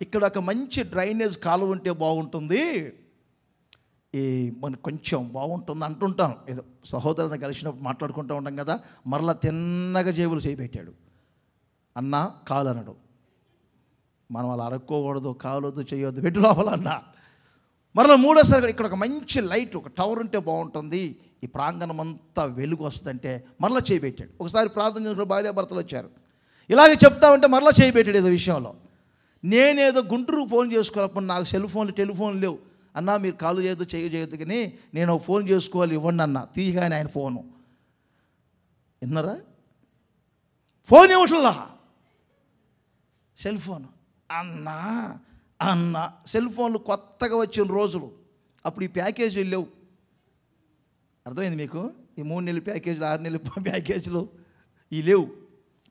ఇక్కడ ఒక మంచి డ్రైనేజ్ కాలువ ఉంటే బాగుంటుంది, ఈ మనకు కొంచెం బాగుంటుంది అంటుంటాం. ఏదో సహోదరుని కలిసినప్పుడు మాట్లాడుకుంటూ ఉంటాం కదా. మరలా తిన్నగా జేబులు చేపెట్టాడు. అన్న కాలు అన్నాడు. మనం అలా అడుక్కోకూడదు, కాలొద్దు చెయ్యొద్దు పెట్టు లోపల అన్న. మరలా మూడోసారి ఇక్కడ ఒక మంచి లైట్, ఒక టవర్ ఉంటే బాగుంటుంది, ఈ ప్రాంగణం అంతా వెలుగు వస్తుందంటే మరలా చేయబెట్టాడు. ఒకసారి ప్రార్థన చేసిన భార్యాభర్తలు వచ్చారు, ఇలాగే చెప్తా ఉంటే మరలా చేయబెట్టాడు ఏదో విషయంలో. నేనేదో గుంటూరు ఫోన్ చేసుకోవాలప్పుడు నాకు సెల్ ఫోన్లు టెలిఫోన్లు లేవు. అన్నా మీరు కాలు చేయొద్దు చేయొద్దు కానీ నేను ఫోన్ చేసుకోవాలి ఇవ్వండి అన్న. తీయగానే ఆయన ఫోను విన్నారా, ఫోన్ ఇవ్వట్లా, సెల్ ఫోన్. అన్న సెల్ ఫోన్లు కొత్తగా వచ్చిన రోజులు, అప్పుడు ఈ ప్యాకేజీలు లేవు. అర్థమైంది మీకు? ఈ 3 నెలల ప్యాకేజీలు, 6 నెలల ప్యాకేజీలు ఇవి లేవు.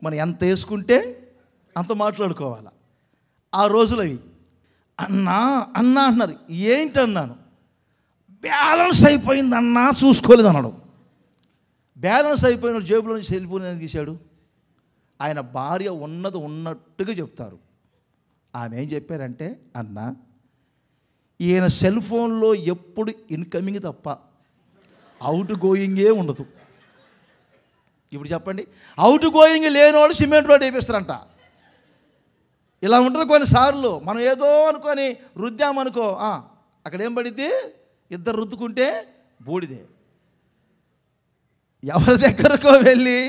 మనం ఎంత వేసుకుంటే అంత మాట్లాడుకోవాలి. ఆ రోజులు అవి. అన్నా అన్నారు. ఏంటన్నాను, బ్యాలెన్స్ అయిపోయింది అన్నా, చూసుకోలేదు అన్నాడు. బ్యాలెన్స్ అయిపోయిన జేబులో నుంచి సెల్ ఫోన్ తీశాడు. ఆయన భార్య ఉన్నది ఉన్నట్టుగా చెప్తారు. ఆమె ఏం చెప్పారంటే, అన్న ఈయన సెల్ ఫోన్లో ఎప్పుడు ఇన్కమింగ్ తప్ప అవుట్ గోయింగే ఉండదు. ఇప్పుడు చెప్పండి, అవుట్ గోయింగ్ లేనివాడు సిమెంట్ రోడ్ వేపిస్తారంట. ఇలా ఉంటుంది కొన్నిసార్లు. మనం ఏదో అనుకొని రుద్దామనుకో, అక్కడ ఏం పడిద్ది, ఇద్దరు రుద్దుకుంటే బూడిదే. ఎవరి దగ్గరకో వెళ్ళి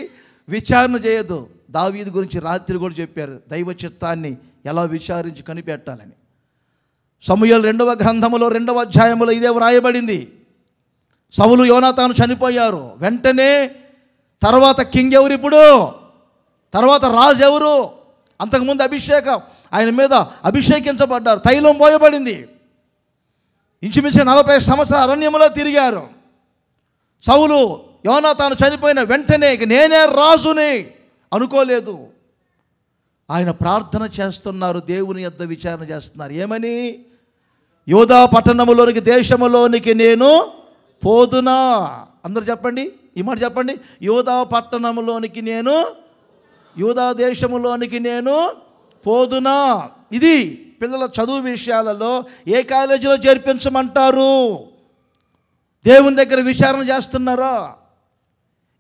విచారణ చేయొద్దు. దావీదు గురించి రాత్రి కూడా చెప్పారు, దైవ చిత్తాన్ని ఎలా విచారించి కనిపెట్టాలని. సమూయేలు 2వ గ్రంథములో 2వ అధ్యాయములో ఇదే వ్రాయబడింది. సౌలు యోనాతాను చనిపోయారు. వెంటనే తర్వాత కింగ్ ఎవరు, ఇప్పుడు తర్వాత రాజు ఎవరు? అంతకుముందు అభిషేకం, ఆయన మీద అభిషేకించబడ్డారు, తైలం పోయబడింది. ఇంచుమించు 40 సంవత్సరాల అరణ్యంలో తిరిగారు. సౌలు యోనాతాను చనిపోయిన వెంటనే నేనే రాజుని అనుకోలేదు. ఆయన ప్రార్థన చేస్తున్నారు, దేవుని యొద్ద విచారణ చేస్తున్నారు. ఏమని? యోధా పట్టణములోనికి, దేశములోనికి నేను పోదునా. అందరూ చెప్పండి, ఈ మాట చెప్పండి. యోధా పట్టణములోనికి నేను, యోధా దేశములోనికి నేను పోదునా. ఇది పిల్లల చదువు విషయాలలో ఏ కాలేజీలో చేర్పించమంటారు? దేవుని దగ్గర విచారణ చేస్తున్నారా?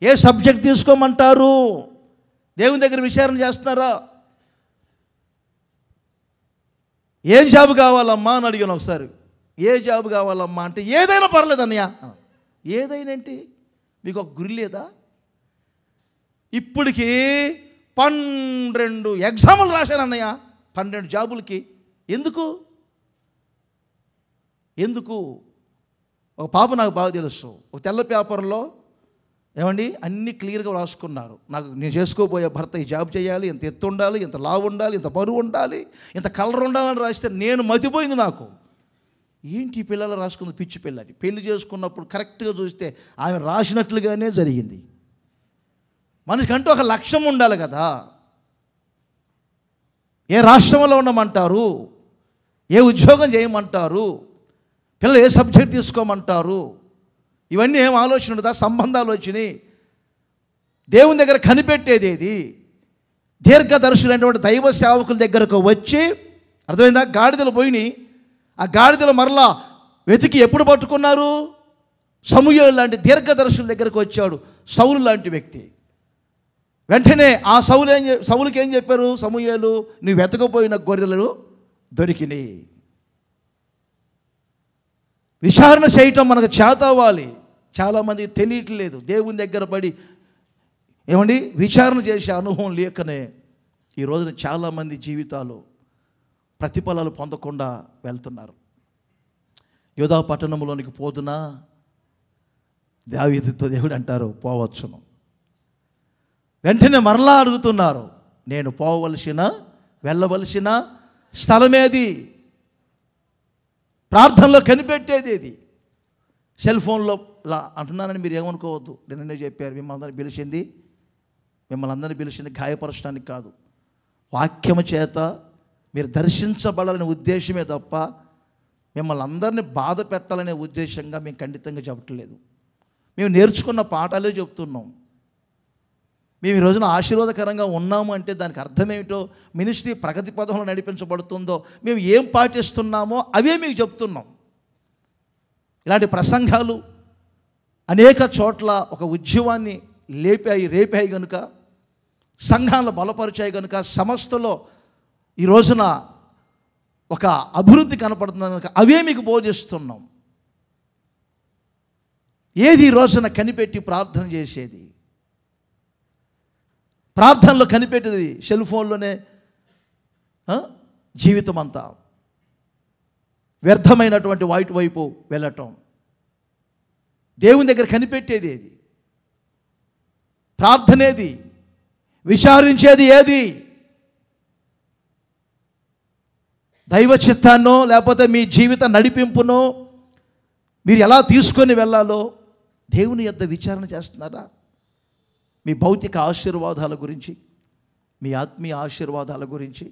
ఏ సబ్జెక్ట్ తీసుకోమంటారు? దేవుని దగ్గర విచారణ చేస్తున్నారా? ఏం జాబ్ కావాలమ్మా అని అడిగాను ఒకసారి. ఏ జాబ్ కావాలమ్మా అంటే ఏదైనా పర్లేదు అన్నయ్య. ఏదైనా ఏంటి, మీకు ఒక గురి లేదా? ఇప్పటికీ 12 ఎగ్జాములు రాశాను అన్నయ్య, 12 జాబులకి. ఎందుకు? ఒక పాప నాకు బాగా తెలుసు, ఒక తెల్ల పేపర్లో ఏమండి అన్నీ క్లియర్గా రాసుకున్నారు. నాకు నేను చేసుకోబోయే భర్త ఈ జాబ్ చేయాలి, ఇంత ఎత్తు ఉండాలి, ఇంత లావు ఉండాలి, ఇంత బరువు ఉండాలి, ఇంత కలర్ ఉండాలని రాస్తే నేను మతిపోయింది. నాకు ఏంటి పిల్లలు రాసుకుంది, పిచ్చి పిల్లని. పెళ్లి చేసుకున్నప్పుడు కరెక్ట్గా చూస్తే ఆమె రాసినట్లుగానే జరిగింది. మనిషికంటూ ఒక లక్ష్యం ఉండాలి కదా. ఏ రాష్ట్రంలో ఉండమంటారు, ఏ ఉద్యోగం చేయమంటారు, పిల్లలు ఏ సబ్జెక్ట్ తీసుకోమంటారు, ఇవన్నీ ఏం ఆలోచన ఉండదా? సంబంధాలు వచ్చినాయి. దేవుని దగ్గర కనిపెట్టేది ఏది? దీర్ఘదర్శులైనటువంటి దైవ సేవకుల దగ్గరకు వచ్చి, అర్థమైందా, గాడిదలు పోయినాయి. ఆ గాడిదలు మరలా వెతికి ఎప్పుడు పట్టుకున్నారు? సమూయేలు లాంటి దీర్ఘదర్శుల దగ్గరకు వచ్చాడు సౌలు లాంటి వ్యక్తి. వెంటనే ఆ సౌలుకి ఏం చెప్పారు? సమూయేలు, నువ్వు వెతకపోయిన గొర్రెలు దొరికినాయి. విచారణ చేయటం మనకు చేత అవ్వాలి. చాలామంది తెలియట్లేదు. దేవుని దగ్గర పడి ఏమండి విచారణ చేసే అనుభవం లేకనే ఈ రోజున చాలామంది జీవితాలు ప్రతిఫలాలు పొందకుండా వెళ్తున్నారు. యోధా పట్టణంలోనికి పోదునా? దావీదుతో దేవుడు అంటారు, పోవచ్చును. వెంటనే మరలా అడుగుతున్నారు, నేను పోవలసిన వెళ్ళవలసిన స్థలమేది? ప్రార్థనలో కనిపెట్టేది ఏది? సెల్ ఫోన్లో అంటున్నానని మీరు ఏమనుకోవద్దు. నిన్నే చెప్పారు, మిమ్మల్ని అందరినీ పిలిచింది గాయపరచడానికి కాదు, వాక్యము చేత మీరు దర్శించబడాలనే ఉద్దేశమే తప్ప మిమ్మల్ని అందరినీ బాధ పెట్టాలనే ఉద్దేశంగా మేము ఖండితంగా చెప్పట్లేదు. మేము నేర్చుకున్న పాఠాలే చెప్తున్నాం. మేము ఈ రోజున ఆశీర్వాదకరంగా ఉన్నాము అంటే దానికి అర్థమేమిటో, మినిస్ట్రీ ప్రగతి పదంలో నడిపించబడుతుందో, మేము ఏం పాటిస్తున్నామో అవే మీకు చెప్తున్నాం. ఇలాంటి ప్రసంగాలు అనేక చోట్ల ఒక ఉద్యమాన్ని రేపాయి కనుక, సంఘాలను బలపరిచాయి కనుక, సంస్థలో ఈ రోజున ఒక అభివృద్ధి కనపడుతుంది కనుక అవే మీకు బోధిస్తున్నాం. ఏది ఈ రోజున కనిపెట్టి ప్రార్థన చేసేది? ప్రార్థనలో కనిపెట్టేది సెల్ ఫోన్లోనే జీవితం అంతా వ్యర్థమైనటువంటి వాటి వైపు వెళ్ళటం. దేవుని దగ్గర కనిపెట్టేది ఏది? ప్రార్థనేది? విచారించేది ఏది? దైవ చిత్తాన్నో లేకపోతే మీ జీవిత నడిపింపునో మీరు ఎలా తీసుకొని వెళ్ళాలో దేవుని యొద్ద విచారణ చేస్తున్నారా? మీ భౌతిక ఆశీర్వాదాల గురించి, మీ ఆత్మీయ ఆశీర్వాదాల గురించి.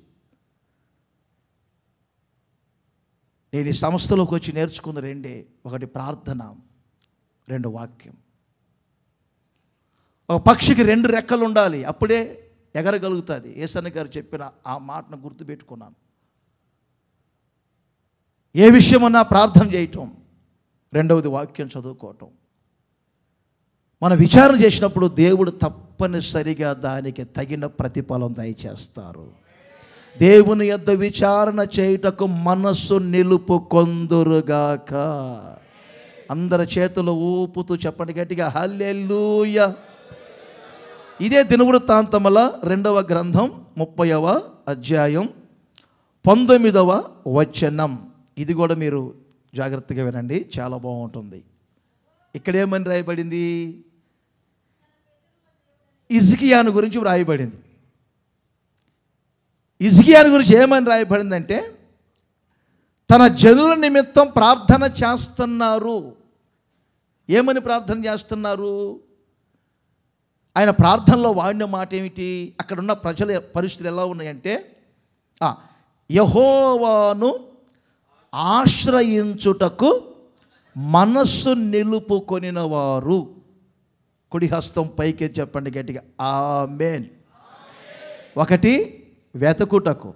నేను ఈ సంస్థలోకి వచ్చి నేర్చుకున్న రెండే: ఒకటి ప్రార్థన, రెండు వాక్యం. ఒక పక్షికి రెండు రెక్కలు ఉండాలి, అప్పుడే ఎగరగలుగుతుంది. యేసయ్య గారు చెప్పిన ఆ మాటను గుర్తుపెట్టుకున్నాను. ఏ విషయమన్నా ప్రార్థన చేయటం, రెండవది వాక్యం చదువుకోవటం. మనం విచారణ చేసినప్పుడు దేవుడు తప్పనిసరిగా దానికి తగిన ప్రతిఫలం దయచేస్తారు. దేవుని యొద్ద విచారణ చేయుటకు మనస్సు నిలుపుకొందురుగాక. అందరి చేతులు ఊపుతూ చెప్పండి గట్టిగా, హల్లెలూయా. ఇదే దినవృత్తాంతముల 2వ గ్రంథం 30వ అధ్యాయం 19వ వచనం. ఇది కూడా మీరు జాగ్రత్తగా వినండి, చాలా బాగుంటుంది. ఇక్కడ ఏమని రాయబడింది? హిజ్కియాను గురించి రాయబడింది. హిజ్కియాను గురించి ఏమని రాయబడిందంటే, తన జనుల నిమిత్తం ప్రార్థన చేస్తున్నారు. ఏమని ప్రార్థన చేస్తున్నారు? ఆయన ప్రార్థనలో వాడిన మాట ఏమిటి? అక్కడున్న ప్రజల పరిస్థితులు ఎలా ఉన్నాయంటే, యెహోవాను ఆశ్రయించుటకు మనస్సు నిలుపుకొనిన వారు. కుడి హస్తం పైకి చెప్పండి గట్టిగా, ఆమేన్. ఒకటి వెతకుటకు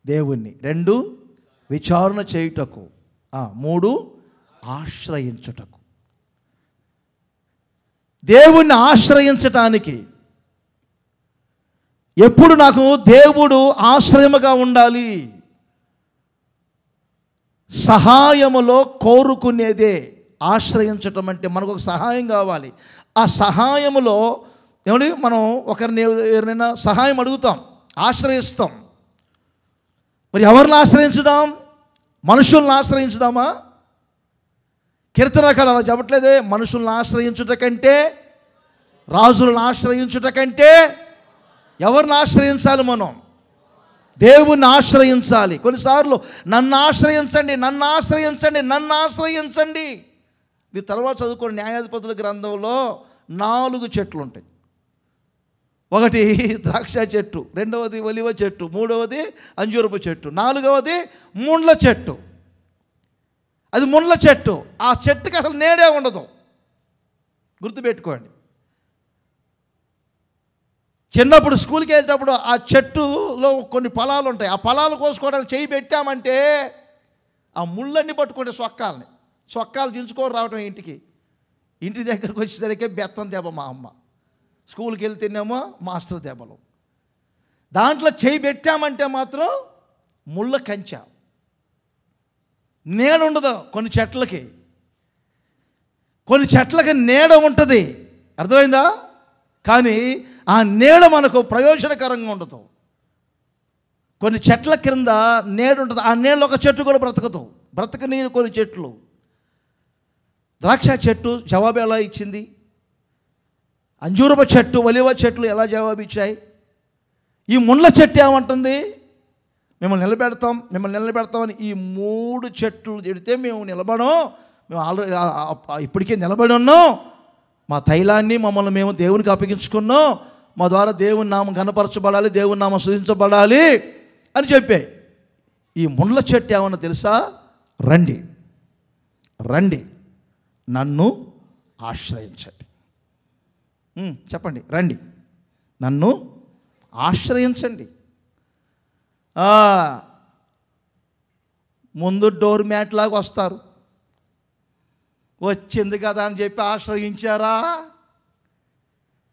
దేవుణ్ణి, రెండు విచారణ చేయుటకు, మూడు ఆశ్రయించుటకు. దేవుణ్ణి ఆశ్రయించటానికి ఎప్పుడు నాకు దేవుడు ఆశ్రయముగా ఉండాలి? సహాయములో కోరుకునేదే ఆశ్రయించటం అంటే. మనకు ఒక సహాయం కావాలి. ఆ సహాయములో ఏమండి, మనం ఒకరిని ఎవరైనా సహాయం అడుగుతాం, ఆశ్రయిస్తాం. మరి ఎవరిని ఆశ్రయించుదాం? మనుషుల్ని ఆశ్రయించుదామా? కీర్తనకాలు అలా చెప్పట్లేదే, మనుషుల్ని ఆశ్రయించుట కంటే, రాజులను ఆశ్రయించుట కంటే ఎవరిని ఆశ్రయించాలి? మనం దేవుణ్ణి ఆశ్రయించాలి. కొన్నిసార్లు నన్ను ఆశ్రయించండి, నన్ను ఆశ్రయించండి, నన్ను ఆశ్రయించండి. మీరు తర్వాత చదువుకోండి, న్యాయాధిపతుల గ్రంథంలో 4 చెట్లు ఉంటాయి. ఒకటి ద్రాక్ష చెట్టు, రెండవది ఒలివ చెట్టు, మూడవది అంజూరపు చెట్టు, నాలుగవది ముండ్ల చెట్టు. అది ముండ్ల చెట్టు. ఆ చెట్టుకి అసలు నీడే ఉండదు, గుర్తుపెట్టుకోండి. చిన్నప్పుడు స్కూల్కి వెళ్ళేటప్పుడు ఆ చెట్టులో కొన్ని ఫలాలు ఉంటాయి. ఆ ఫలాలు కోసుకోవడానికి చేయి పెట్టామంటే ఆ ముళ్ళన్నీ పట్టుకుంటే సొక్కాలు దించుకొని రావటం ఇంటి దగ్గరకు వచ్చేసరికి బెత్తం దెబ్బ మా అమ్మ. స్కూల్కి వెళ్తేనేమో మాస్టర్ దెబ్బలు. దాంట్లో చేయి పెట్టామంటే మాత్రం ముళ్ళ కంచె, నీడ ఉండదు. కొన్ని చెట్లకి నీడ ఉంటుంది, అర్థమైందా? కానీ ఆ నీడ మనకు ప్రయోజనకరంగా ఉండదు. కొన్ని చెట్ల క్రింద నీడ ఉంటుంది, ఆ నీడలో ఒక చెట్టు కూడా బ్రతకని కొన్ని చెట్లు. ద్రాక్ష చెట్టు జవాబు ఎలా ఇచ్చింది? అంజూరపు చెట్టు, ఒలివ చెట్లు ఎలా జవాబు ఇచ్చాయి? ఈ ముండ్ల చెట్టు ఏమంటుంది? మిమ్మల్ని నిలబెడతామని ఈ 3 చెట్లు చెడితే మేము నిలబడం, మేము ఆల్రెడీ ఇప్పటికే నిలబడి ఉన్నాం, మా తైలాన్ని మమ్మల్ని మేము దేవునికి అప్పగించుకున్నాం, మా ద్వారా దేవుని నామం కనపరచబడాలి, దేవుని నామం స్తుతించబడాలి అని చెప్పాయి. ఈ ముండ్ల చెట్టు ఏమన్నా తెలుసా? రండి నన్ను ఆశ్రయించండి. చెప్పండి, రండి నన్ను ఆశ్రయించండి. ముందు డోర్ మ్యాట్ లాగా వస్తారు, వచ్చింది కదా అని చెప్పి ఆశ్రయించారా?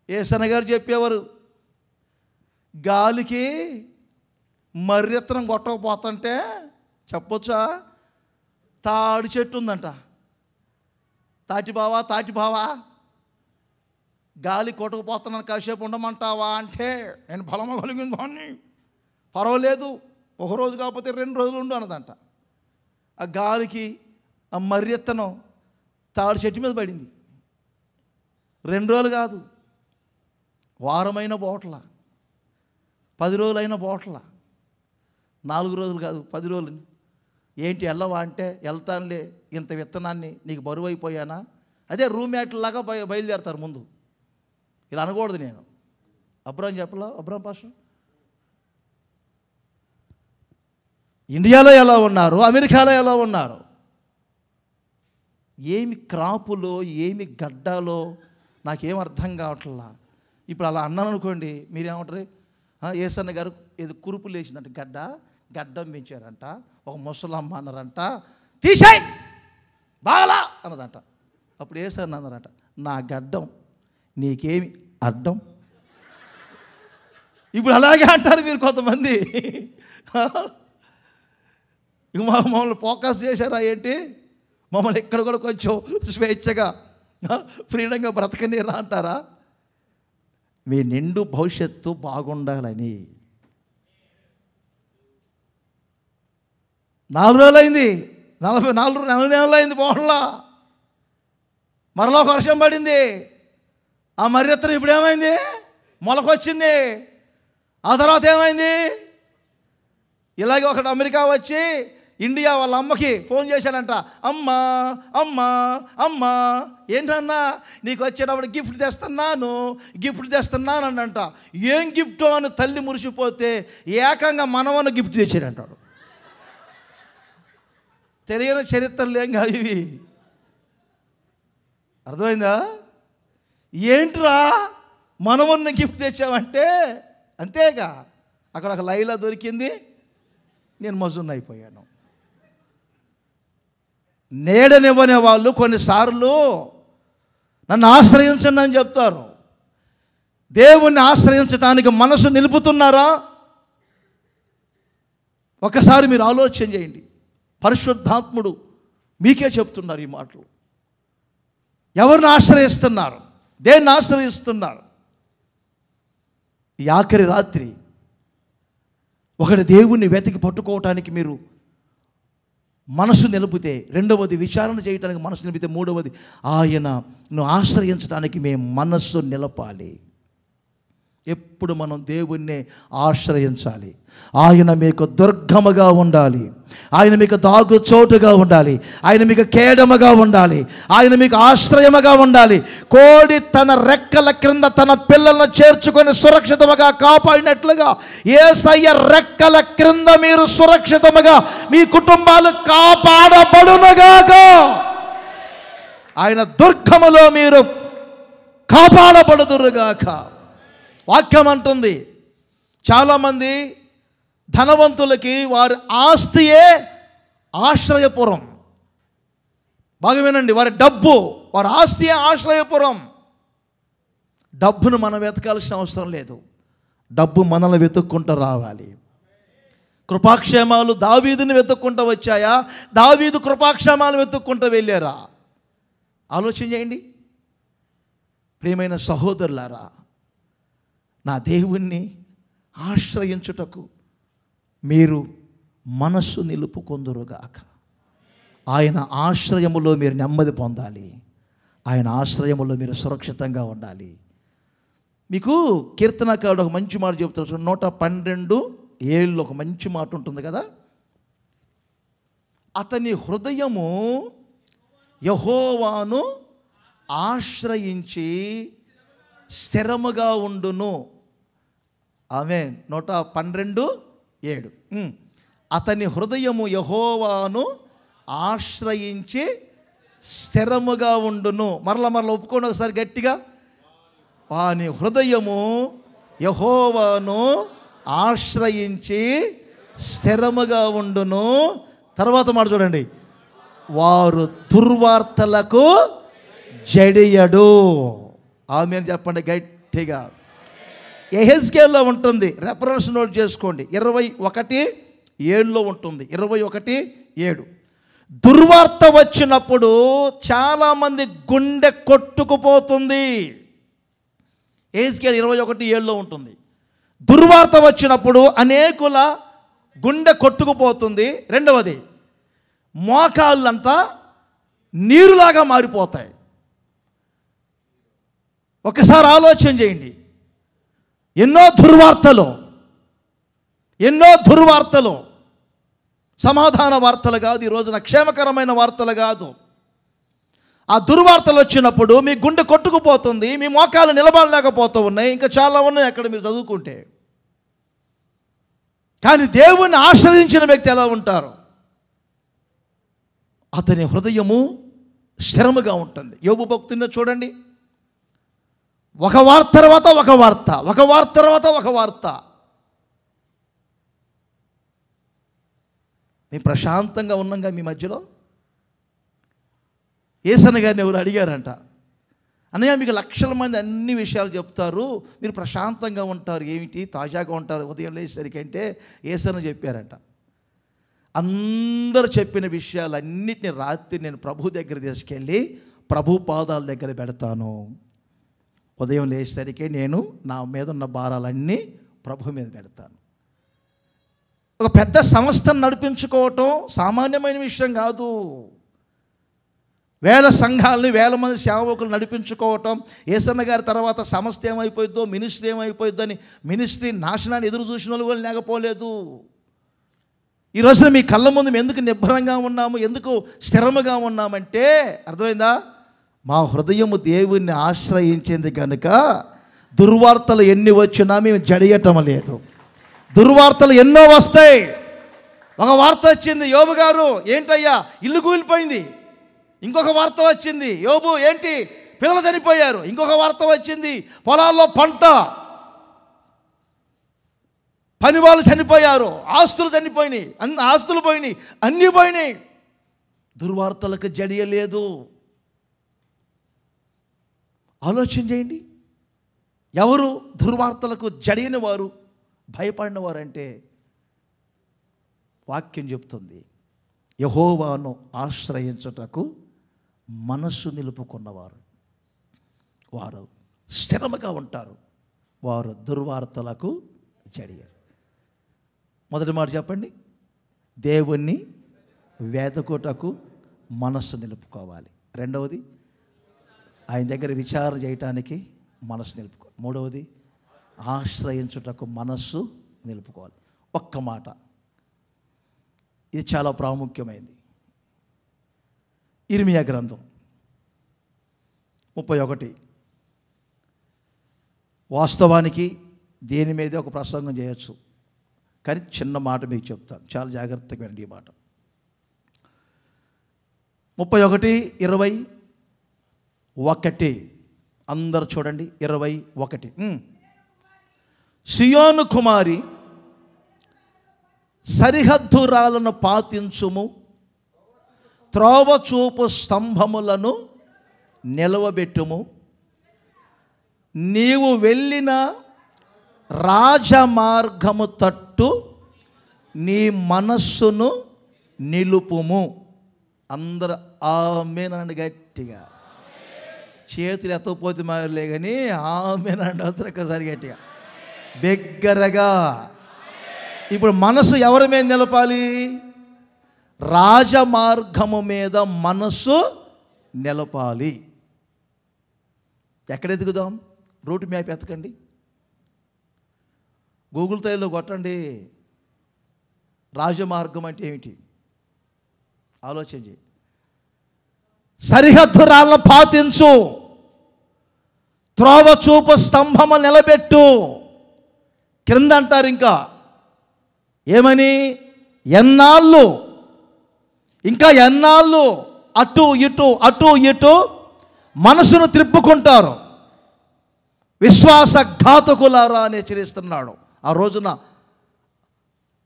యేసన్న గారు చెప్పేవారు, గాలికి మర్రెత్తనం కొట్టకపోతుంటే చెప్పొచ్చా, తాడి చెట్టు ఉందంట, తాటి బావా గాలి కొట్టకపోతున్నాను కాసేపు ఉండమంటావా అంటే, నేను బలమ కలిగిన వాడిని, పర్వాలేదు ఒకరోజు కాకపోతే 2 రోజులు ఉండు అన్నదంట. ఆ గాలికి ఆ మర్రెత్తనం తాడి చెట్టు మీద పడింది. 2 రోజులు కాదు, వారమైన బోట్ల, 10 రోజులైన బోట్ల, 4 రోజులు కాదు 10 రోజులు. ఏంటి వెళ్ళవా అంటే, వెళ్తానులే, ఇంత విత్తనాన్ని నీకు బరువు అయిపోయానా? అదే రూమ్ మ్యాట్లాగా బయలుదేరతారు ముందు. ఇలా అనకూడదు. నేను అబ్రాం చెప్పలా, అబ్రాం పాస్టర్ ఇండియాలో ఎలా ఉన్నారు, అమెరికాలో ఎలా ఉన్నారు, ఏమి క్రాపులో ఏమి గడ్డాలో నాకేం అర్థం కావట్లా. ఇప్పుడు అలా అన్నాను అనుకోండి, మీరేమంటారు? యేసన్న గారు ఏదో కురుపు లేచిందంట, గడ్డం పెంచారంట, ఒక ముసలమ్మ అన్నారంట, తీసేయ్ బాగా అన్నదంట. అప్పుడు యేసన్న అన్నారంట, నా గడ్డం నీకేమి అడ్డం? ఇప్పుడు అలాగే అంటారు మీరు కొంతమంది. ఇక మమ్మల్ని ఫోకస్ చేశారా ఏంటి? మమ్మల్ని ఎక్కడ కూడా కొంచెం స్వేచ్ఛగా ఫ్రీడంగా బ్రతకనీరా అంటారా? మీ నిండు భవిష్యత్తు బాగుండాలని 4 రోజులైంది, 44 నెలలైంది పోవడంలా, మరలా ఒక వర్షం పడింది, ఆ మర్రెత్తనం ఇప్పుడు ఏమైంది? మొలకొచ్చింది. ఆ తర్వాత ఏమైంది? ఇలాగే ఒకటి అమెరికా వచ్చి ఇండియా వాళ్ళ అమ్మకి ఫోన్ చేశాడంట, అమ్మా అమ్మా అమ్మా ఏంటన్నా నీకు వచ్చేటప్పుడు గిఫ్ట్ తెస్తున్నాను అన్నంట. ఏం గిఫ్టో అని తల్లి మురిసిపోతే ఏకంగా మనవన్న గిఫ్ట్ తెచ్చాడంటాడు. తెలియని చరిత్రలు ఏం కాదు ఇవి. అర్థమైందా? ఏంట్రా మనవన్న గిఫ్ట్ తెచ్చావంటే, అంతేగా అక్కడ ఒక లైలా దొరికింది, నేను మజున్ అయిపోయాను. నీడనివ్వనే వాళ్ళు కొన్నిసార్లు నన్ను ఆశ్రయించండి అని చెప్తారు. దేవుణ్ణి ఆశ్రయించడానికి మనసు నిలుపుతున్నారా? ఒకసారి మీరు ఆలోచన చేయండి. పరిశుద్ధాత్ముడు మీకే చెప్తున్నారు ఈ మాటలు. ఎవరిని ఆశ్రయిస్తున్నారు? దేన్ని ఆశ్రయిస్తున్నారు? ఈ ఆఖరి రాత్రి ఒకటి దేవుణ్ణి వెతికి పట్టుకోవటానికి మీరు మనసు నిలిపితే, రెండవది విచారణ చేయడానికి మనసు నిలిపితే, మూడవది ఆయనను ఆశ్రయించడానికి మేము మనస్సు నిలపాలి. ఎప్పుడు మనం దేవుణ్ణి ఆశ్రయించాలి. ఆయన మీకు దుర్గముగా ఉండాలి, ఆయన మీకు దాగు చోటుగా ఉండాలి, ఆయన మీకు కేడముగా ఉండాలి, ఆయన మీకు ఆశ్రయముగా ఉండాలి. కోడి తన రెక్కల క్రింద తన పిల్లలను చేర్చుకొని సురక్షితముగా కాపాడినట్లుగా యేసయ్య రెక్కల క్రింద మీరు సురక్షితముగా మీ కుటుంబాలు కాపాడబడునుగాక. ఆయన దుర్గములో మీరు కాపాడబడుదురుగాక. వాక్యం అంటుంది, చాలామంది ధనవంతులకి వారి ఆస్తియే ఆశ్రయపురం. బాగా వినండి, వారి డబ్బు, వారి ఆస్తియే ఆశ్రయపురం. డబ్బును మనం వెతకాల్సిన అవసరం లేదు, డబ్బు మనల్ని వెతుక్కుంటూ రావాలి. కృపాక్షేమాలు దావీదుని వెతుక్కుంటూ వచ్చాయా? దావీదు కృపాక్షేమాలు వెతుక్కుంటూ వెళ్ళారా? ఆలోచన చేయండి ప్రియమైన సహోదరులారా. నా దేవుణ్ణి ఆశ్రయించుటకు మీరు మనస్సు నిలుపుకొందురుగాక. ఆయన ఆశ్రయములో మీరు నెమ్మది పొందాలి, ఆయన ఆశ్రయములో మీరు సురక్షితంగా ఉండాలి. మీకు కీర్తనకారుడు ఒక మంచి మాట చెబుతాడు, 112 7 ఒక మంచి మాట ఉంటుంది కదా, అతని హృదయము యెహోవాను ఆశ్రయించి స్థిరముగా ఉండును. ఆమేన్. 112:7. అతని హృదయము యెహోవాను ఆశ్రయించి స్థిరముగా ఉండును. మరలా ఒప్పుకోండి ఒకసారి గట్టిగా. వాని హృదయము యెహోవాను ఆశ్రయించి స్థిరముగా ఉండును. తర్వాత మాట చూడండి, వారు దుర్వార్తలకు జడియడు. ఆమేన్ చెప్పండి గట్టిగా. యెహెజ్కేల్లో ఉంటుంది, రెఫరెన్స్ నోట్ చేసుకోండి. 21:7 ఉంటుంది. 21:7. దుర్వార్త వచ్చినప్పుడు చాలామంది గుండె కొట్టుకుపోతుంది. యెహెజ్కేల్ 21:7 ఉంటుంది. దుర్వార్త వచ్చినప్పుడు అనేకుల గుండె కొట్టుకుపోతుంది. రెండవది, మోకాళ్ళంతా నీరులాగా మారిపోతాయి. ఒకసారి ఆలోచన చేయండి. ఎన్నో దుర్వార్తలు, సమాధాన వార్తలు కాదు, ఈ రోజున క్షేమకరమైన వార్తలు కాదు. ఆ దుర్వార్తలు వచ్చినప్పుడు మీ గుండె కొట్టుకుపోతుంది, మీ మోకాలు నిలబడలేకపోతూ ఉన్నాయి, ఇంకా చాలా ఉన్నాయి అక్కడ మీరు చదువుకుంటే. కానీ దేవుణ్ణి ఆశ్రయించిన వ్యక్తి ఎలా ఉంటారు? అతని హృదయము స్థిరముగా ఉంటుంది. యోబు భక్తుని చూడండి, ఒక వార్త తర్వాత ఒక వార్త, ఒక వార్త తర్వాత ఒక వార్త. మేము ప్రశాంతంగా ఉన్నాంగా మీ మధ్యలో. యేసన్న గారిని ఎవరు అడిగారంట, అన్నయ్య మీకు లక్షల మంది అన్ని విషయాలు చెప్తారు, మీరు ప్రశాంతంగా ఉంటారు, ఏమిటి తాజాగా ఉంటారు ఉదయం లేచేసరికి అంటే యేసన్న చెప్పారంట, అందరూ చెప్పిన విషయాలన్నిటిని రాత్రి నేను ప్రభు దగ్గర తీసుకెళ్ళి ప్రభు పాదాల దగ్గర పెడతాను. ఉదయం లేచేసరికి నేను నా మీద ఉన్న భారాలన్నీ ప్రభు మీద పెడతాను. ఒక పెద్ద సంస్థను నడిపించుకోవటం సామాన్యమైన విషయం కాదు. వేల సంఘాలని, వేల మంది సేవకులు నడిపించుకోవటం. యేసన్న గారి తర్వాత సంస్థ ఏమైపోయిద్దో, మినిస్ట్రీ ఏమైపోయిద్దో అని మినిస్ట్రీ నాశనాన్ని ఎదురు చూసిన వాళ్ళు కూడా లేకపోలేదు. ఈ రోజున మీ కళ్ళ ముందు మేము ఎందుకు నిబ్బరంగా ఉన్నాము, ఎందుకు స్థిరముగా ఉన్నామంటే అర్థమైందా? మా హృదయము దేవుణ్ణి ఆశ్రయించింది కనుక దుర్వార్తలు ఎన్ని వచ్చినా మేము జడియటం లేదు. దుర్వార్తలు ఎన్నో వస్తాయి. ఒక వార్త వచ్చింది, యోబు గారు ఏంటయ్యా ఇల్లు కూలిపోయింది. ఇంకొక వార్త వచ్చింది, యోబు ఏంటి పిల్లలు చనిపోయారు. ఇంకొక వార్త వచ్చింది, పొలాల్లో పంట, పని వాళ్ళు చనిపోయారు, ఆస్తులు చనిపోయినాయి, ఆస్తులు పోయినాయి, అన్నీ పోయినాయి. దుర్వార్తలకు జడియలేదు. ఆలోచన చేయండి, ఎవరు దుర్వార్తలకు జడియని వారు, భయపడిన వారంటే వాక్యం చెప్తుంది, యెహోవాను ఆశ్రయించుటకు మనస్సు నిలుపుకున్నవారు, వారు స్థిరముగా ఉంటారు, వారు దుర్వార్తలకు జడియరు. మొదటి మాట చెప్పండి, దేవుణ్ణి వేదకుటకు మనస్సు నిలుపుకోవాలి. రెండవది, ఆయన దగ్గర విచారణ చేయటానికి మనస్సు నిలుపుకోవాలి. మూడవది, ఆశ్రయించుటకు మనస్సు నిలుపుకోవాలి. ఒక్క మాట, ఇది చాలా ప్రాముఖ్యమైనది. ఇర్మియా గ్రంథం 31. వాస్తవానికి దేని మీద ఒక ప్రసంగం చేయొచ్చు, కానీ చిన్న మాట మీకు చెప్తాను, చాలా జాగ్రత్తగా వినండి ఈ మాట. 31:21 అందరు చూడండి. 21. సియోను కుమారి సరిహద్దురాలను పాతించుము, త్రోవచూపు స్తంభములను నిలవబెట్టుము, నీవు వెళ్ళిన రాజమార్గము తట్టు నీ మనస్సును నిలుపుము. అందరు ఆమేనండి గట్టిగా. చేతులు ఎత్తకపోతే మారులే కానీ ఆమేనండి ఒకసారి గట్టిగా బిగ్గరగా. ఇప్పుడు మనసు ఎవరి మీద నిలపాలి? రాజమార్గము మీద మనస్సు నిలపాలి. ఎక్కడ ఎదుగుదాం? రూట్ మ్యాప్ ఎతకండి, గూగుల్ తైలో కొట్టండి, రాజమార్గం అంటే ఏమిటి? ఆలోచన చేయి. సరిహద్దు రాళ్ళను పాతించు, త్రోవ చూపు స్తంభము నిలబెట్టు. క్రింద అంటారు ఇంకా ఏమని? ఎన్నాళ్ళు, ఇంకా ఎన్నాళ్ళు అటు ఇటు మనసును త్రిప్పుకుంటారు, విశ్వాసఘాతకులారా అని హెచ్చరిస్తున్నాడు. ఆ రోజున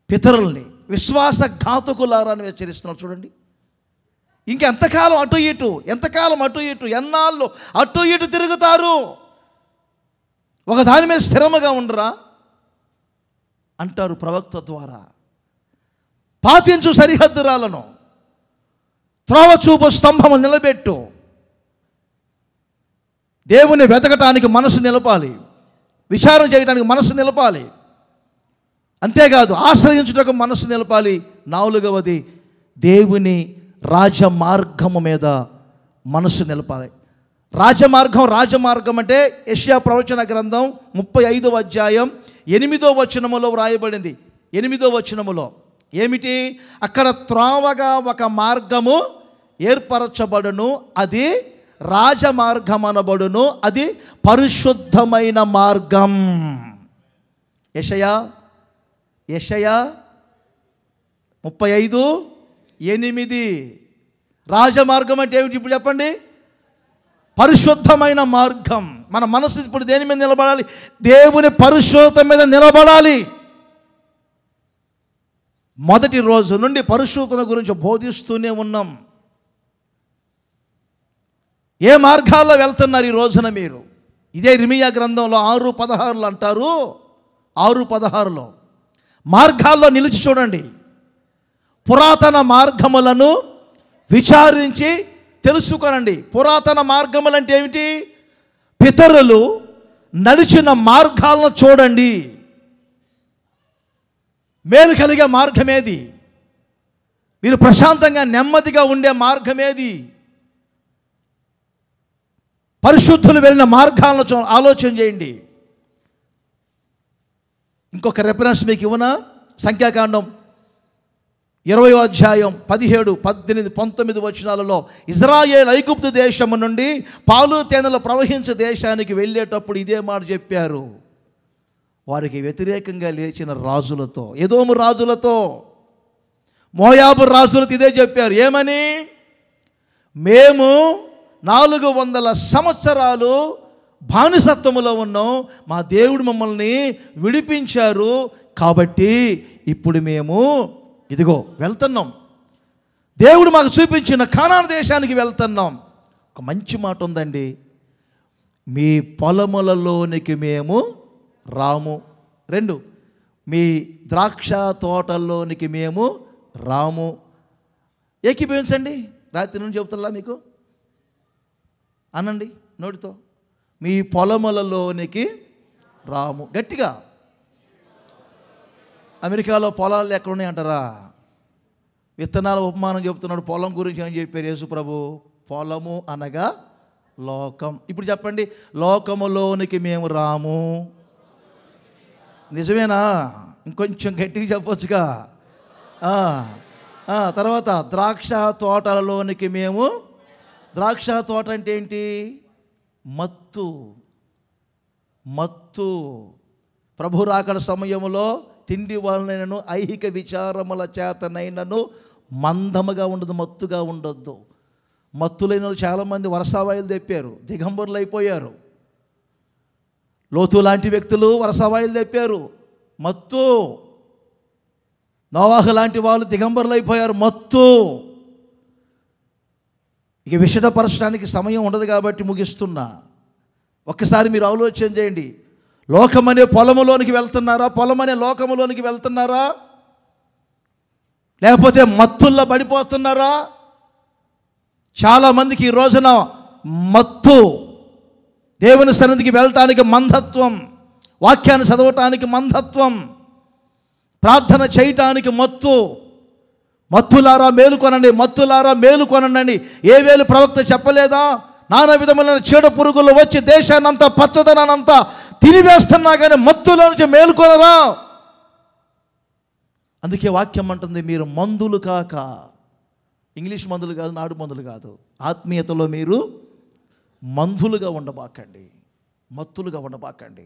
పితరుల్ని విశ్వాసఘాతకులారా అని హెచ్చరిస్తున్నాడు. చూడండి, ఇంకెంతకాలం అటు ఇటు, ఎంతకాలం అటు ఇటు, ఎన్నాళ్ళు అటు ఇటు తిరుగుతారు, ఒక దాని మీద స్థిరముగా ఉండరా అంటారు ప్రవక్త ద్వారా. పాతించు సరిహద్దురాలను, త్రోవ చూపు స్తంభము నిలబెట్టు. దేవుని వెతకటానికి మనసు నిలపాలి, విచారణ చేయడానికి మనసు నిలపాలి, అంతేకాదు ఆశ్రయించుటకు మనసు నిలపాలి. 4వది దేవుని రాజమార్గము మీద మనసు నిలపాలి. రాజమార్గం అంటే యెషయా ప్రవచన గ్రంథం 35వ అధ్యాయం 8వ వచనములో వ్రాయబడింది. 8వ వచనములో ఏమిటి? అక్కడ త్రోవగా ఒక మార్గము ఏర్పరచబడును, అది రాజమార్గం అనబడును, అది పరిశుద్ధమైన మార్గం. యెషయా 35:8. రాజమార్గం అంటే ఏమిటి ఇప్పుడు చెప్పండి? పరిశుద్ధమైన మార్గం. మన మనసు ఇప్పుడు దేని మీద నిలబడాలి? దేవుని పరిశుద్ధత మీద నిలబడాలి. మొదటి రోజు నుండి పరిశుద్ధత గురించి బోధిస్తూనే ఉన్నాం. ఏ మార్గాల్లో వెళ్తున్నారు ఈ రోజున మీరు? ఇదే ఇర్మీయా గ్రంథంలో 6:16 అంటారు. 6:16 మార్గాల్లో నిలిచి చూడండి. పురాతన మార్గములను విచారించి తెలుసుకొనండి. పురాతన మార్గములు అంటే ఏమిటి? పితరులు నడిచిన మార్గాలను చూడండి. మేలు కలిగే మార్గమేది? మీరు ప్రశాంతంగా నెమ్మదిగా ఉండే మార్గమేది? పరిశుద్ధులు వెళ్ళిన మార్గాలను ఆలోచన చేయండి. ఇంకొక రెఫరెన్స్ మీకు ఇవ్వనా? సంఖ్యాకాండం 20వ అధ్యాయం 17, 18, 19 వచనాలలో ఇజ్రాయేల్ ఐగుప్తు దేశము నుండి పాలు తేనెలు ప్రవహించే దేశానికి వెళ్ళేటప్పుడు ఇదే మాట చెప్పారు. వారికి వ్యతిరేకంగా లేచిన రాజులతో, ఎదోము రాజులతో, మోయాబు రాజులతో ఇదే చెప్పారు. ఏమని? మేము 400 సంవత్సరాలు బానిసత్వములో ఉన్నాం, మా దేవుడు మమ్మల్ని విడిపించారు, కాబట్టి ఇప్పుడు మేము ఇదిగో వెళ్తున్నాం, దేవుడు మాకు చూపించిన కానాను దేశానికి వెళ్తున్నాం. ఒక మంచి మాట ఉందండి, మీ పొలములలోనికి మేము రాము. 2, మీ ద్రాక్ష తోటల్లోనికి మేము రాము. ఏకీభవించండి, రాత్రి నుండి చెబుతున్నా మీకు, అనండి నోటితో, మీ పొలములలోనికి రాము. గట్టిగా. అమెరికాలో పొలాలు ఎక్కడ ఉన్నాయి అంటారా? విత్తనాల ఉపమానం చెప్తున్నాడు. పొలం గురించి ఏం చెప్పారు యేసు ప్రభు? పొలము అనగా లోకం. ఇప్పుడు చెప్పండి, లోకములోనికి మేము రాము. నిజమేనా? ఇంకొంచెం గట్టిగా చెప్పొచ్చుగా. తర్వాత ద్రాక్ష తోటలలోనికి మేము. ద్రాక్ష తోట అంటే ఏంటి? మత్తు. ప్రభు రాకడ సమయంలో తిండి వలనైనను ఐహిక విచారముల చేతనైనను మందముగా ఉండదు, మత్తుగా ఉండొద్దు. మత్తులైన చాలామంది వరసావాయిలు తెప్పారు, దిగంబరులు అయిపోయారు. లోతు లాంటి వ్యక్తులు వరసావాయిలు తెప్పారు, మత్తు. నోవాహు లాంటి వాళ్ళు దిగంబరులు అయిపోయారు, మత్తు. ఇక విషదపరచడానికి సమయం ఉండదు కాబట్టి ముగిస్తున్నా. ఒక్కసారి మీరు ఆలోచన చేయండి. లోకమనే పొలములోనికి వెళ్తున్నారా? పొలమనే లోకములోనికి వెళ్తున్నారా? లేకపోతే మత్తుల్లో పడిపోతున్నారా? చాలామందికి ఈ రోజున మత్తు, దేవుని సన్నిధికి వెళ్ళటానికి మందత్వం, వాక్యాన్ని చదవటానికి మందత్వం, ప్రార్థన చేయటానికి మత్తు. మత్తులారా మేలుకొనండి, మత్తులారా మేలుకొనండి. ఏ వేలు ప్రవక్త చెప్పలేదా? నానా విధములైన చీడ పురుగులు వచ్చి దేశాన్నంతా పచ్చదనాన్నంతా తినివేస్తున్నా కానీ మత్తులో నుంచి మేలుకొనరా? అందుకే వాక్యం అంటుంది, మీరు మందులు కాక, ఇంగ్లీష్ మందులు కాదు, నాడు మందులు కాదు, ఆత్మీయతలో మీరు మందులుగా ఉండబాకండి, మత్తులుగా ఉండబాకండి.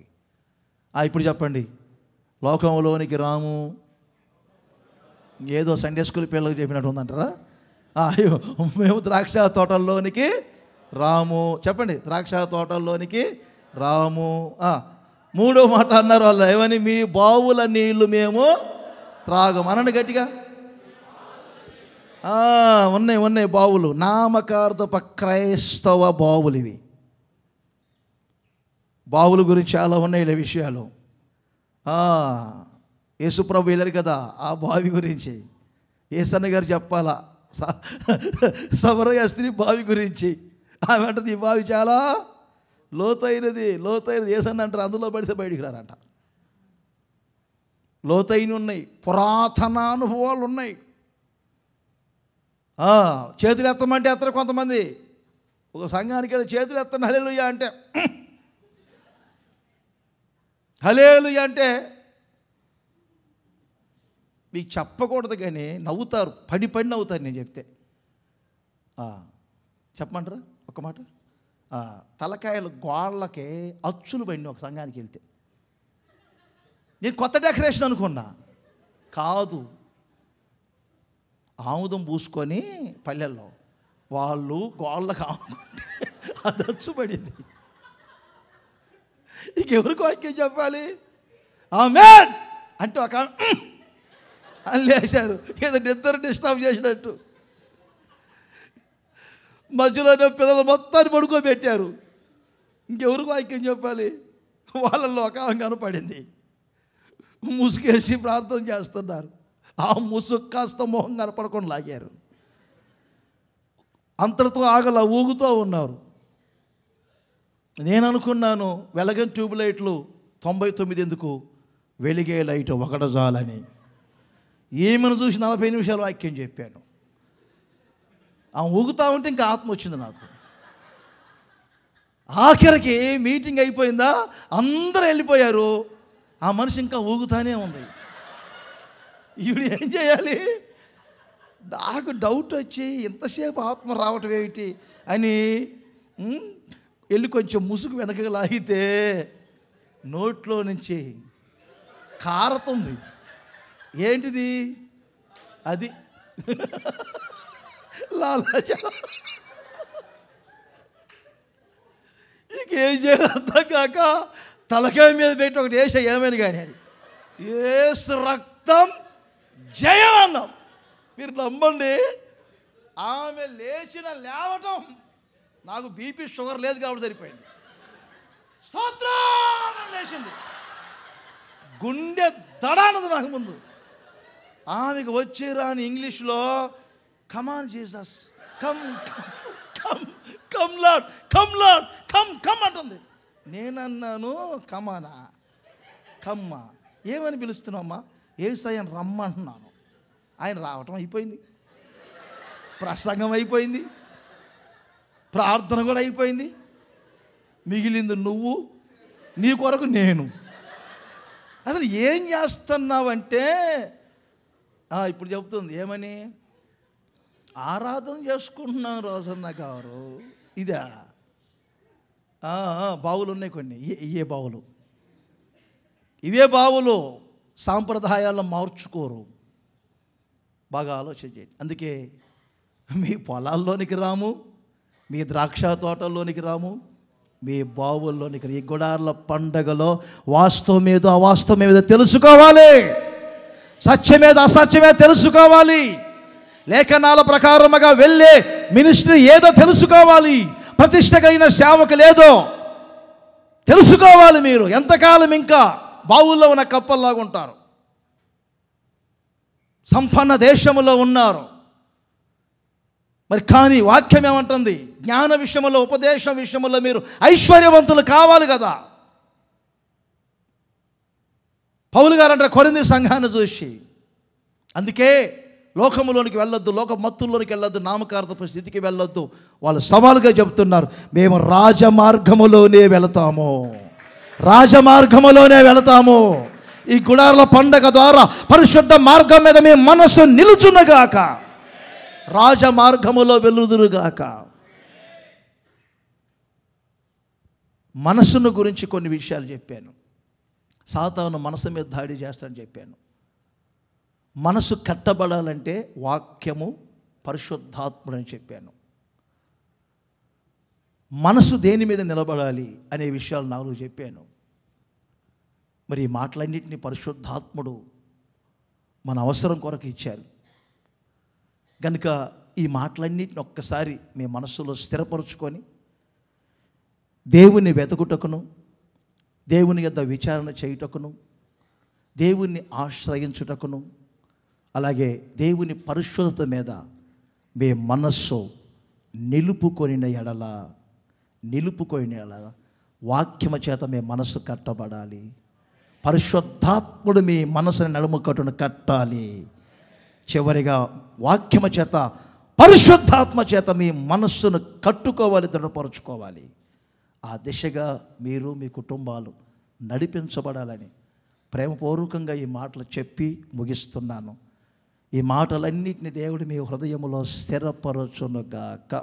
ఇప్పుడు చెప్పండి, లోకంలోనికి రాము, ఏదో సండే స్కూల్ పిల్లలకు చెప్పినట్టు ఉందంటారా? మేము ద్రాక్ష తోటల్లోనికి రాము. చెప్పండి, ద్రాక్ష తోటల్లోనికి రాము. మూడో మాట అన్నారు వాళ్ళు, ఏమని? మీ బావుల నీళ్లు మేము త్రాగము. అనండి గట్టిగా. ఉన్నాయి బావులు, నామకార్థ క్రైస్తవ బావులు. ఇవి బావుల గురించి చాలా ఉన్నాయి విషయాలు. యేసుప్రభు వెళ్ళారు కదా ఆ బావి గురించి, యేసన్న గారు చెప్పాలా సమరయ స్త్రీ బావి గురించి. ఆమె అంటది, ఈ బావి చాలా లోతైనది. యేసన్న అంటారు, అందులో పడితే బయటికి రారంట. లోతైన ఉన్నాయి, పురాతన అనుభవాలు ఉన్నాయి. చేతులు ఎత్తమంటే ఎత్తరు కొంతమంది. ఒక సంఘానికి వెళ్ళి చేతులు ఎత్తండి హల్లెలూయా అంటే, హల్లెలూయా అంటే మీకు చెప్పకూడదు కానీ నవ్వుతారు, పడి నవ్వుతారు నేను చెప్తే. చెప్పమంటారా ఒక మాట? తలకాయలు గోళ్ళకి అచ్చులు పడినాయి ఒక సంఘానికి వెళ్తే. నేను కొత్త డెకరేషన్ అనుకున్నా, కాదు, ఆముదం పూసుకొని పల్లెల్లో వాళ్ళు గోళ్ళకి ఆముకుంటే అది అచ్చు పడింది. ఇంకెవరికి వాక్యం చెప్పాలి? ఆమేన్ అంటే ఒక అని లేచారు, ఏదో నిద్ర డిస్టర్బ్ చేసినట్టు. మధ్యలోనే పిల్లలు మొత్తాన్ని పడుకోబెట్టారు. ఇంకెవరికి వాక్యం చెప్పాలి? వాళ్ళల్లో ఒక ఆమె కనపడింది, ముసుగేసి ప్రార్థన చేస్తున్నారు. ఆ ముసుగు కాస్త మొహం కనపడకుండా లాగారు. అంతటితో ఆగల, ఊగుతూ ఉన్నారు. నేను అనుకున్నాను, వెలగని ట్యూబ్ లైట్లు 99 ఎందుకు, వెలిగే లైట్ ఒకటి చాలని. ఏమని చూసి 40 నిమిషాలు వాక్యం చెప్పాను. ఊగుతూ ఉంటే ఇంకా ఆత్మ వచ్చింది నాకు. ఆఖరికి మీటింగ్ అయిపోయిందా, అందరూ వెళ్ళిపోయారు, ఆ మనిషి ఇంకా ఊగుతానే ఉంది. ఇప్పుడు ఏం చేయాలి? నాకు డౌట్ వచ్చి ఇంతసేపు ఆత్మ రావటం ఏమిటి అని వెళ్ళి కొంచెం ముసుగు వెనకగా లాగితే నోట్లో నుంచి కారుతుంది. ఏంటిది? అది లాలాజలం. ఇంకేం చేయాలి అర్థం కాక తలకాయ మీద పెట్టి ఒకటి వేసా, ఏమైనా కానీ అని, యేసు రక్తం జయం అన్నాం. మీరు నమ్మండి, ఆమె లేవటం, నాకు బీపీ షుగర్ లేదు కాబట్టి సరిపోయింది. స్తోత్రం లేచింది, గుండె దడానది నాకు ముందు. ఆమెకు వచ్చే రాని ఇంగ్లీష్లో come on Jesus, come come come Lord, come Lord, come come అంటుంది. నేనన్నాను, కమానా కమ్మ ఏమని పిలుస్తున్నామ్మా? యేసయ్యను రమ్మంటున్నాను. ఆయన రావటం అయిపోయింది, ప్రసంగం అయిపోయింది, ప్రార్థన కూడా అయిపోయింది. మిగిలింది నువ్వు, నీ కొరకు నేను. అసలు ఏం చేస్తున్నావంటే ఇప్పుడు చెప్తుంది, ఏమని? ఆరాధన చేసుకుంటున్నాం రోజన్న గారు. ఇదా? బావులు ఉన్నాయి కొన్ని, ఇవే బావులు, ఇవే బావులు. సాంప్రదాయాలను మార్చుకోరు. బాగా ఆలోచన చేయండి. అందుకే మీ పొలాల్లోనికి రాము, మీ ద్రాక్ష తోటల్లోనికి రాము, మీ బావుల్లోనికి. ఈ గుడార్ల పండగలో వాస్తవమేదో అవాస్తవమేదో తెలుసుకోవాలి, సత్యమేదో అసత్యమేదో తెలుసుకోవాలి, లేఖనాల ప్రకారముగా వెళ్ళే మినిస్ట్రీ ఏదో తెలుసుకోవాలి, ప్రతిష్టకైన సేవకులు ఏదో తెలుసుకోవాలి. మీరు ఎంతకాలం ఇంకా బావుల్లో ఉన్న కప్పల్లాగా ఉంటారు? సంపన్న దేశంలో ఉన్నారు మరి, కానీ వాక్యం ఏమంటుంది? జ్ఞాన విషయంలో, ఉపదేశం విషయంలో మీరు ఐశ్వర్యవంతులు కావాలి కదా. పౌలు గారు అంటారు కొరింథీ సంఘాన్ని చూసి, అందుకే లోకములోనికి వెళ్ళొద్దు, లోక మత్తుల్లోనికి వెళ్ళొద్దు, నామకార్థపు స్థితికి వెళ్ళొద్దు. వాళ్ళు సవాలుగా చెప్తున్నారు, మేము రాజమార్గములోనే వెళతాము, రాజమార్గములోనే వెళతాము. ఈ గుడారాల పండగ ద్వారా పరిశుద్ధ మార్గం మీద మీ మనస్సు నిలుచునగాక, రాజ మార్గములో వెలుదురుగాక. మనసును గురించి కొన్ని విషయాలు చెప్పాను. సాతాను మనసు మీద దాడి చేస్తానని చెప్పాను. మనసు కట్టబడాలంటే వాక్యము, పరిశుద్ధాత్ముడు అని చెప్పాను. మనసు దేని మీద నిలబడాలి అనే విషయాలు 4 చెప్పాను. మరి ఈ మాటలన్నింటినీ పరిశుద్ధాత్ముడు మన అవసరం కొరకు ఇచ్చారు కనుక ఈ మాటలన్నింటిని ఒక్కసారి మీ మనస్సులో స్థిరపరుచుకొని దేవుని వెతుకుటకును, దేవుని యొద్ద విచారణ చేయుటకును, దేవుణ్ణి ఆశ్రయించుటకును, అలాగే దేవుని పరిశుద్ధత మీద మీ మనస్సు నిలుపుకొనిన ఎడల వాక్యము చేత మీ మనస్సు కట్టబడాలి. పరిశుద్ధాత్ముడు మీ మనసుని నడుము కట్టును కట్టాలి. చివరిగా వాక్యము చేత, పరిశుద్ధాత్మ చేత మీ మనస్సును కట్టుకోవాలి, దృఢపరుచుకోవాలి. ఆ దిశగా మీరు మీ కుటుంబాలు నడిపించబడాలని ప్రేమపూర్వకంగా ఈ మాటలు చెప్పి ముగిస్తున్నాను. ఈ మాటలన్నింటినీ దేవుడు మీ హృదయంలో స్థిరపరచునుగాక.